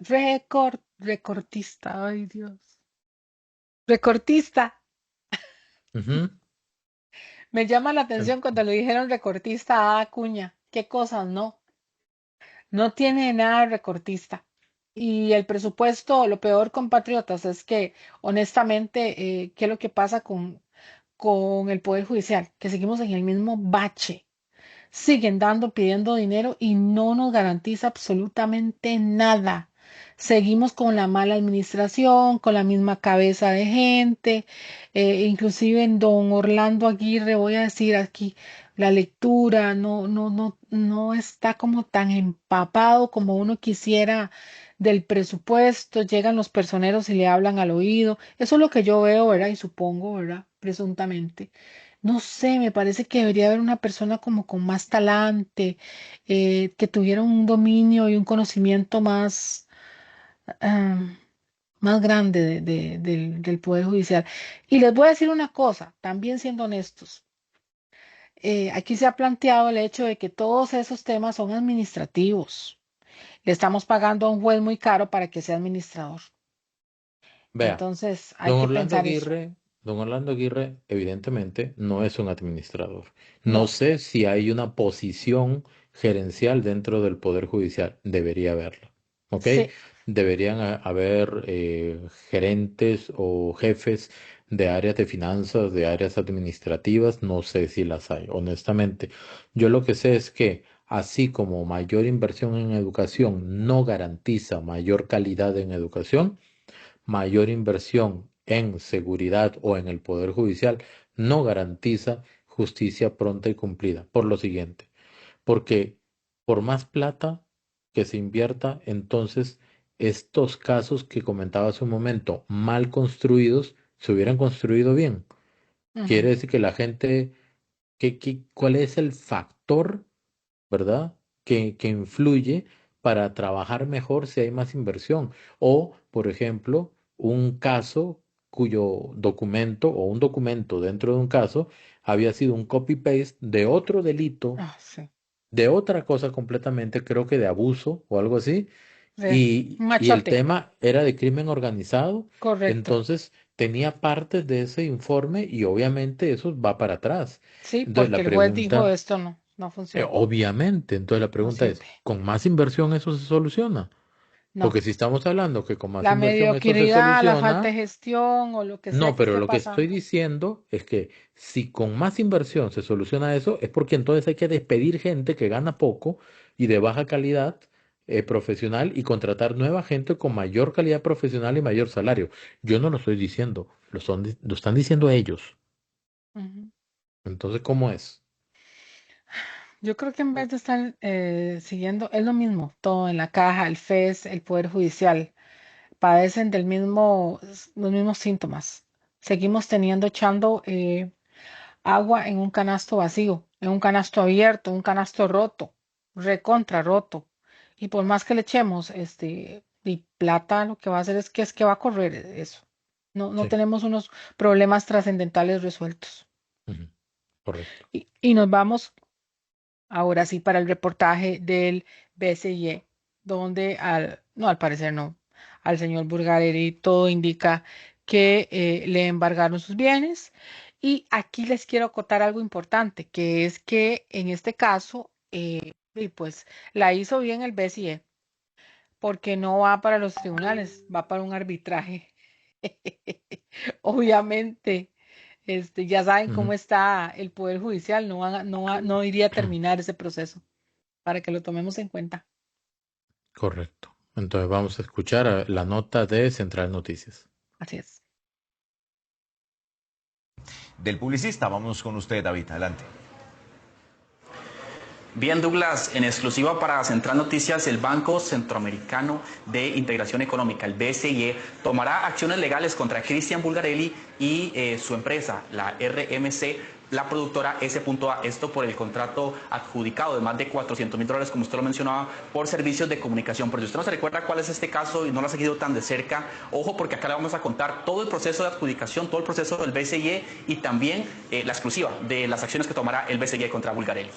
recortista, ay Dios. Recortista. ujú, Me llama la en- atención cuando le dijeron recortista a Acuña. Qué cosas, no. No tiene nada de recortista. Y el presupuesto, lo peor, compatriotas, es que honestamente, ¿qué es lo que pasa con el Poder Judicial? Que seguimos en el mismo bache. Siguen dando, pidiendo dinero y no nos garantiza absolutamente nada. Seguimos con la mala administración, con la misma cabeza de gente, inclusive en don Orlando Aguirre, voy a decir aquí, la lectura no está como tan empapado como uno quisiera del presupuesto. Llegan los personeros y le hablan al oído. Eso es lo que yo veo, ¿verdad? Y supongo, ¿verdad? Presuntamente. No sé, me parece que debería haber una persona como con más talante, que tuviera un dominio y un conocimiento ah, más grande del Poder Judicial. Y les voy a decir una cosa, también siendo honestos, aquí se ha planteado el hecho de que todos esos temas son administrativos. Le estamos pagando a un juez muy caro para que sea administrador. vea, Entonces, hay don que Orlando pensar eso. Aguirre, don Orlando Aguirre, evidentemente no es un administrador. No No, sé si hay una posición gerencial dentro del Poder Judicial. Debería haberlo. ¿Ok? Sí, Deberían haber gerentes o jefes de áreas de finanzas, de áreas administrativas. No sé si las hay, honestamente. Yo lo que sé es que así como mayor inversión en educación no garantiza mayor calidad en educación, mayor inversión en seguridad o en el Poder Judicial no garantiza justicia pronta y cumplida. Por lo siguiente, porque por más plata que se invierta, entonces estos casos que comentaba hace un momento, mal construidos, se hubieran construido bien. Quiere ujú, decir que la gente, ¿cuál es el factor, verdad? Que influye para trabajar mejor si hay más inversión. O, por ejemplo, un caso cuyo documento o un documento dentro de un caso había sido un copy-paste de otro delito, sí, de otra cosa completamente, creo que de abuso o algo así, sí, un y el machote, tema era de crimen organizado, correcto. entonces tenía partes de ese informe y obviamente eso va para atrás. Sí, Entonces porque la el juez dijo pregunta, esto no funciona, obviamente, entonces la no pregunta es, sirve. ¿con más inversión eso se soluciona? No, Porque si estamos hablando que con más la inversión eso se mediocridad, la falta de soluciona, gestión o lo que sea no, que pero esté lo que estoy pasando. diciendo es que si con más inversión se soluciona eso, es porque entonces hay que despedir gente que gana poco y de baja calidad profesional y contratar nueva gente con mayor calidad profesional y mayor salario. Yo no lo estoy diciendo, lo están diciendo ellos. Ujú. Entonces, ¿cómo es? Yo creo que en vez de estar siguiendo, es lo mismo, todo en la caja, el FES, el Poder Judicial, padecen los mismos síntomas. Seguimos echando agua en un canasto vacío, en un canasto abierto, un canasto roto, recontra roto. Y por más que le echemos y plata, lo que va a hacer es que va a correr eso. No Sí, tenemos unos problemas trascendentales resueltos. ujú, correcto. Y nos vamos ahora sí para el reportaje del BCE, donde no, al parecer no, al señor Burgarelli todo indica que le embargaron sus bienes. Y aquí les quiero acotar algo importante, que es que en este caso, y pues la hizo bien el BCE, porque no va para los tribunales, va para un arbitraje. Obviamente, ya saben cómo Ujú, está el Poder Judicial, no iría a terminar ese proceso, para que lo tomemos en cuenta. correcto. Entonces vamos a escuchar la nota de Central Noticias. Así es. Del publicista, vamos con usted, David, adelante. Bien, Douglas, en exclusiva para Central Noticias, el Banco Centroamericano de Integración Económica, el BCE, tomará acciones legales contra Cristian Bulgarelli y su empresa, la RMC, la productora S.A. Esto por el contrato adjudicado de más de $400,000, como usted lo mencionaba, por servicios de comunicación. Pero si usted no se recuerda cuál es este caso y no lo ha seguido tan de cerca, ojo, porque acá le vamos a contar todo el proceso de adjudicación, todo el proceso del BCE y también la exclusiva de las acciones que tomará el BCE contra Bulgarelli.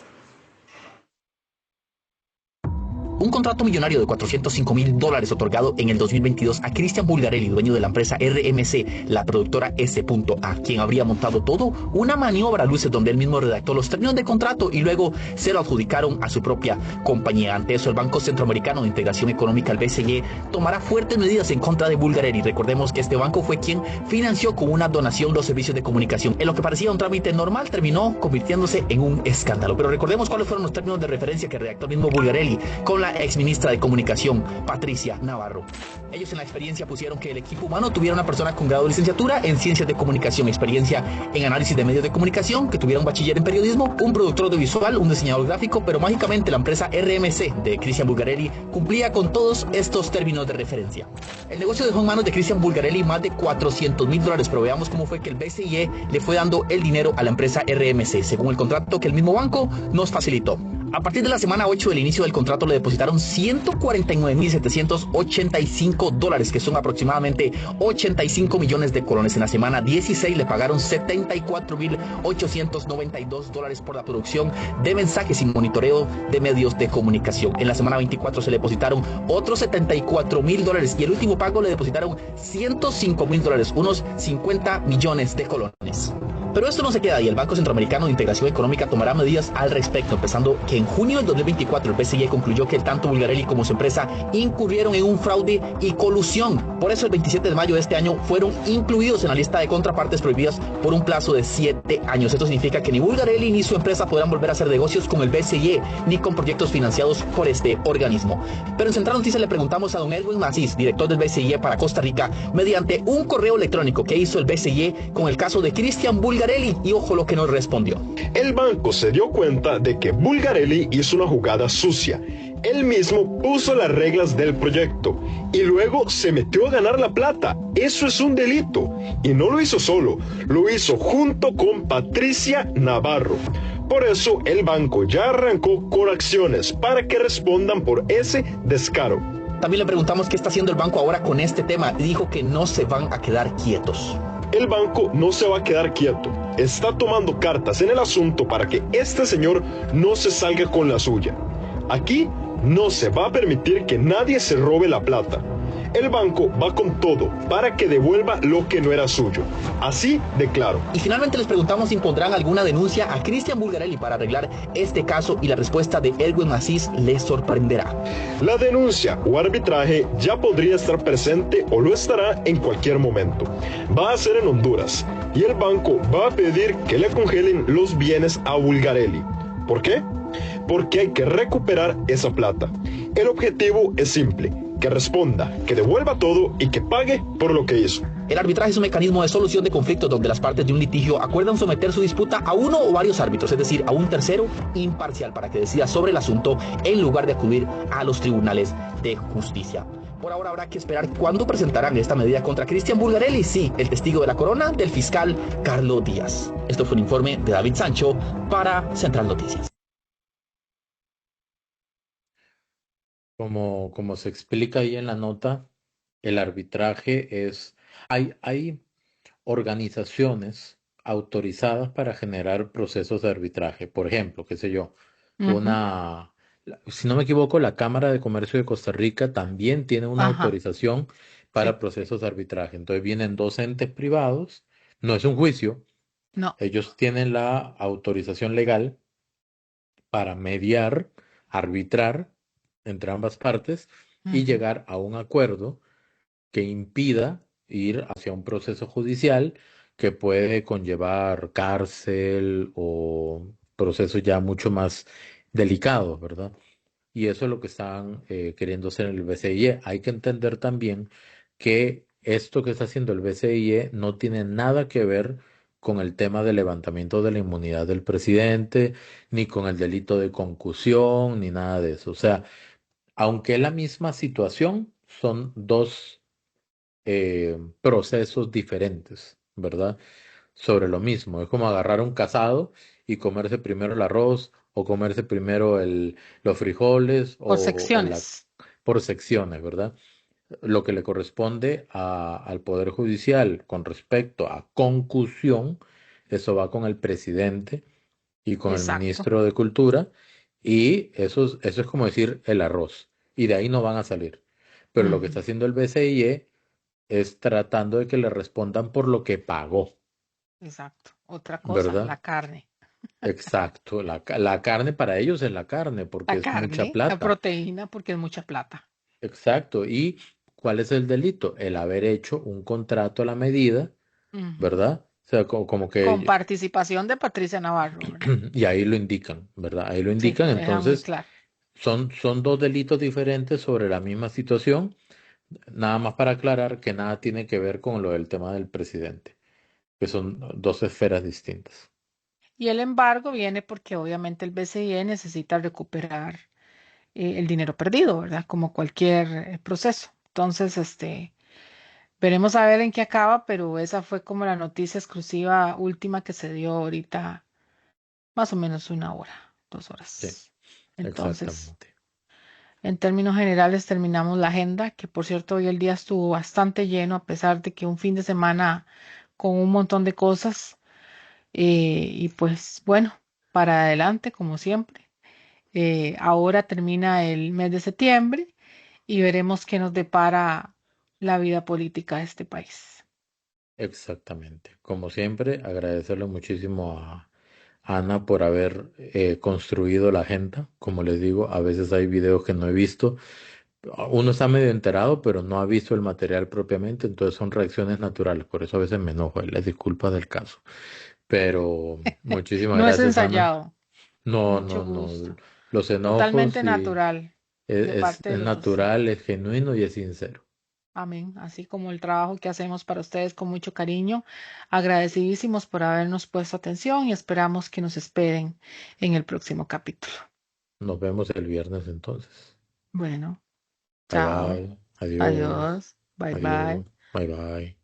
Un contrato millonario de $405,000 otorgado en el 2022 a Cristian Bulgarelli, dueño de la empresa RMC, la productora S.A., quien habría montado todo una maniobra a luces donde él mismo redactó los términos de contrato y luego se lo adjudicaron a su propia compañía. Ante eso, el Banco Centroamericano de Integración Económica, el BCE, tomará fuertes medidas en contra de Bulgarelli. Recordemos que este banco fue quien financió con una donación los servicios de comunicación. En lo que parecía un trámite normal, terminó convirtiéndose en un escándalo. Pero recordemos cuáles fueron los términos de referencia que redactó el mismo Bulgarelli con la exministra de Comunicación, Patricia Navarro. Ellos en la experiencia pusieron que el equipo humano tuviera una persona con grado de licenciatura en Ciencias de Comunicación, experiencia en análisis de medios de comunicación, que tuviera un bachiller en periodismo, un productor audiovisual, un diseñador gráfico, pero mágicamente la empresa RMC de Cristian Bulgarelli cumplía con todos estos términos de referencia. El negocio dejó en manos de Cristian Bulgarelli más de $400,000, pero veamos cómo fue que el BCE le fue dando el dinero a la empresa RMC, según el contrato que el mismo banco nos facilitó. A partir de la semana 8 del inicio del contrato le depositaron $149,785, que son aproximadamente 85 millones de colones. En la semana 16 le pagaron $74,892 por la producción de mensajes y monitoreo de medios de comunicación. En la semana 24 se le depositaron otros $74,000 y el último pago le depositaron $105,000, unos 50 millones de colones. Pero esto no se queda y el Banco Centroamericano de Integración Económica tomará medidas al respecto, empezando que en junio del 2024 el BCE concluyó que tanto Bulgarelli como su empresa incurrieron en un fraude y colusión. Por eso el 27 de mayo de este año fueron incluidos en la lista de contrapartes prohibidas por un plazo de 7 años. Esto significa que ni Bulgarelli ni su empresa podrán volver a hacer negocios con el BCE ni con proyectos financiados por este organismo. Pero en Central Noticias le preguntamos a don Edwin Macís, director del BCE para Costa Rica, mediante un correo electrónico que hizo el BCE con el caso de Cristian Bulgarelli, y ojo lo que nos respondió. El banco se dio cuenta de que Bulgarelli hizo una jugada sucia. Él mismo puso las reglas del proyecto y luego se metió a ganar la plata. Eso es un delito. Y no lo hizo solo, lo hizo junto con Patricia Navarro. Por eso el banco ya arrancó con acciones para que respondan por ese descaro. También le preguntamos qué está haciendo el banco ahora con este tema y dijo que no se van a quedar quietos. El banco no se va a quedar quieto. Está tomando cartas en el asunto para que este señor no se salga con la suya. Aquí no se va a permitir que nadie se robe la plata. El banco va con todo para que devuelva lo que no era suyo. Así de claro. Y finalmente les preguntamos si impondrán alguna denuncia a Cristian Bulgarelli para arreglar este caso, y la respuesta de Edwin Macís les sorprenderá. La denuncia o arbitraje ya podría estar presente o lo estará en cualquier momento. Va a ser en Honduras y el banco va a pedir que le congelen los bienes a Bulgarelli. ¿Por qué? Porque hay que recuperar esa plata. El objetivo es simple: que responda, que devuelva todo y que pague por lo que hizo. El arbitraje es un mecanismo de solución de conflictos donde las partes de un litigio acuerdan someter su disputa a uno o varios árbitros, es decir, a un tercero imparcial, para que decida sobre el asunto en lugar de acudir a los tribunales de justicia. Por ahora habrá que esperar cuándo presentarán esta medida contra Cristian Bulgarelli, sí, el testigo de la corona del fiscal Carlos Díaz. Esto fue un informe de David Sancho para Central Noticias. Como se explica ahí en la nota, el arbitraje es... Hay organizaciones autorizadas para generar procesos de arbitraje. Por ejemplo, qué sé yo, si no me equivoco, la Cámara de Comercio de Costa Rica también tiene una autorización para procesos de arbitraje. Entonces vienen dos entes privados, no es un juicio, ellos tienen la autorización legal para mediar, arbitrar entre ambas partes y llegar a un acuerdo que impida ir hacia un proceso judicial que puede conllevar cárcel o procesos ya mucho más delicados, ¿verdad? Y eso es lo que están queriendo hacer en el BCIE. Hay que entender también que esto que está haciendo el BCIE no tiene nada que ver con el tema del levantamiento de la inmunidad del presidente, ni con el delito de concusión, ni nada de eso. O sea, aunque es la misma situación, son dos procesos diferentes, ¿verdad? Sobre lo mismo. Es como agarrar un casado y comerse primero el arroz o comerse primero los frijoles Por secciones. por secciones, ¿verdad? Lo que le corresponde al Poder Judicial con respecto a concusión, eso va con el presidente y con el ministro de Cultura, y eso es como decir el arroz, y de ahí no van a salir. Pero lo que está haciendo el BCIE es tratando de que le respondan por lo que pagó. Exacto. Otra cosa, ¿verdad? la carne. Exacto. La carne para ellos es la carne, porque La es carne, mucha la plata. proteína, porque es mucha plata. Exacto. ¿Y cuál es el delito? El haber hecho un contrato a la medida, ¿verdad? O sea, como que... Con participación de Patricia Navarro, ¿verdad? Y ahí lo indican, ¿verdad? Ahí lo Sí, indican. lo deja muy Entonces, claro. son dos delitos diferentes sobre la misma situación. Nada más para aclarar que nada tiene que ver con lo del tema del presidente, que son dos esferas distintas. Y el embargo viene porque obviamente el BCE necesita recuperar el dinero perdido, ¿verdad? Como cualquier proceso. Entonces, veremos a ver en qué acaba, pero esa fue como la noticia exclusiva última que se dio ahorita, más o menos 1 hora, 2 horas. Sí, Entonces, exactamente. en términos generales terminamos la agenda, que por cierto hoy el día estuvo bastante lleno, a pesar de que un fin de semana con un montón de cosas. Y pues bueno, para adelante, como siempre. Ahora termina el mes de septiembre y veremos qué nos depara la vida política de este país. Exactamente. Como siempre, agradecerle muchísimo a Ana por haber construido la agenda. Como les digo, a veces hay videos que no he visto. Uno está medio enterado, pero no ha visto el material propiamente, entonces son reacciones naturales. Por eso a veces me enojo, les disculpa del caso. Pero muchísimas No es gracias, Ana. ensayado. No, Mucho no, gusto. no. Los enojos Totalmente y natural de parte de es los dos. natural, es genuino y es sincero. Amén. Así como el trabajo que hacemos para ustedes con mucho cariño. Agradecidísimos por habernos puesto atención y esperamos que nos esperen en el próximo capítulo. Nos vemos el viernes entonces. Bueno, Bye chao. bye. Adiós. Adiós. Bye bye. Adiós. Bye bye.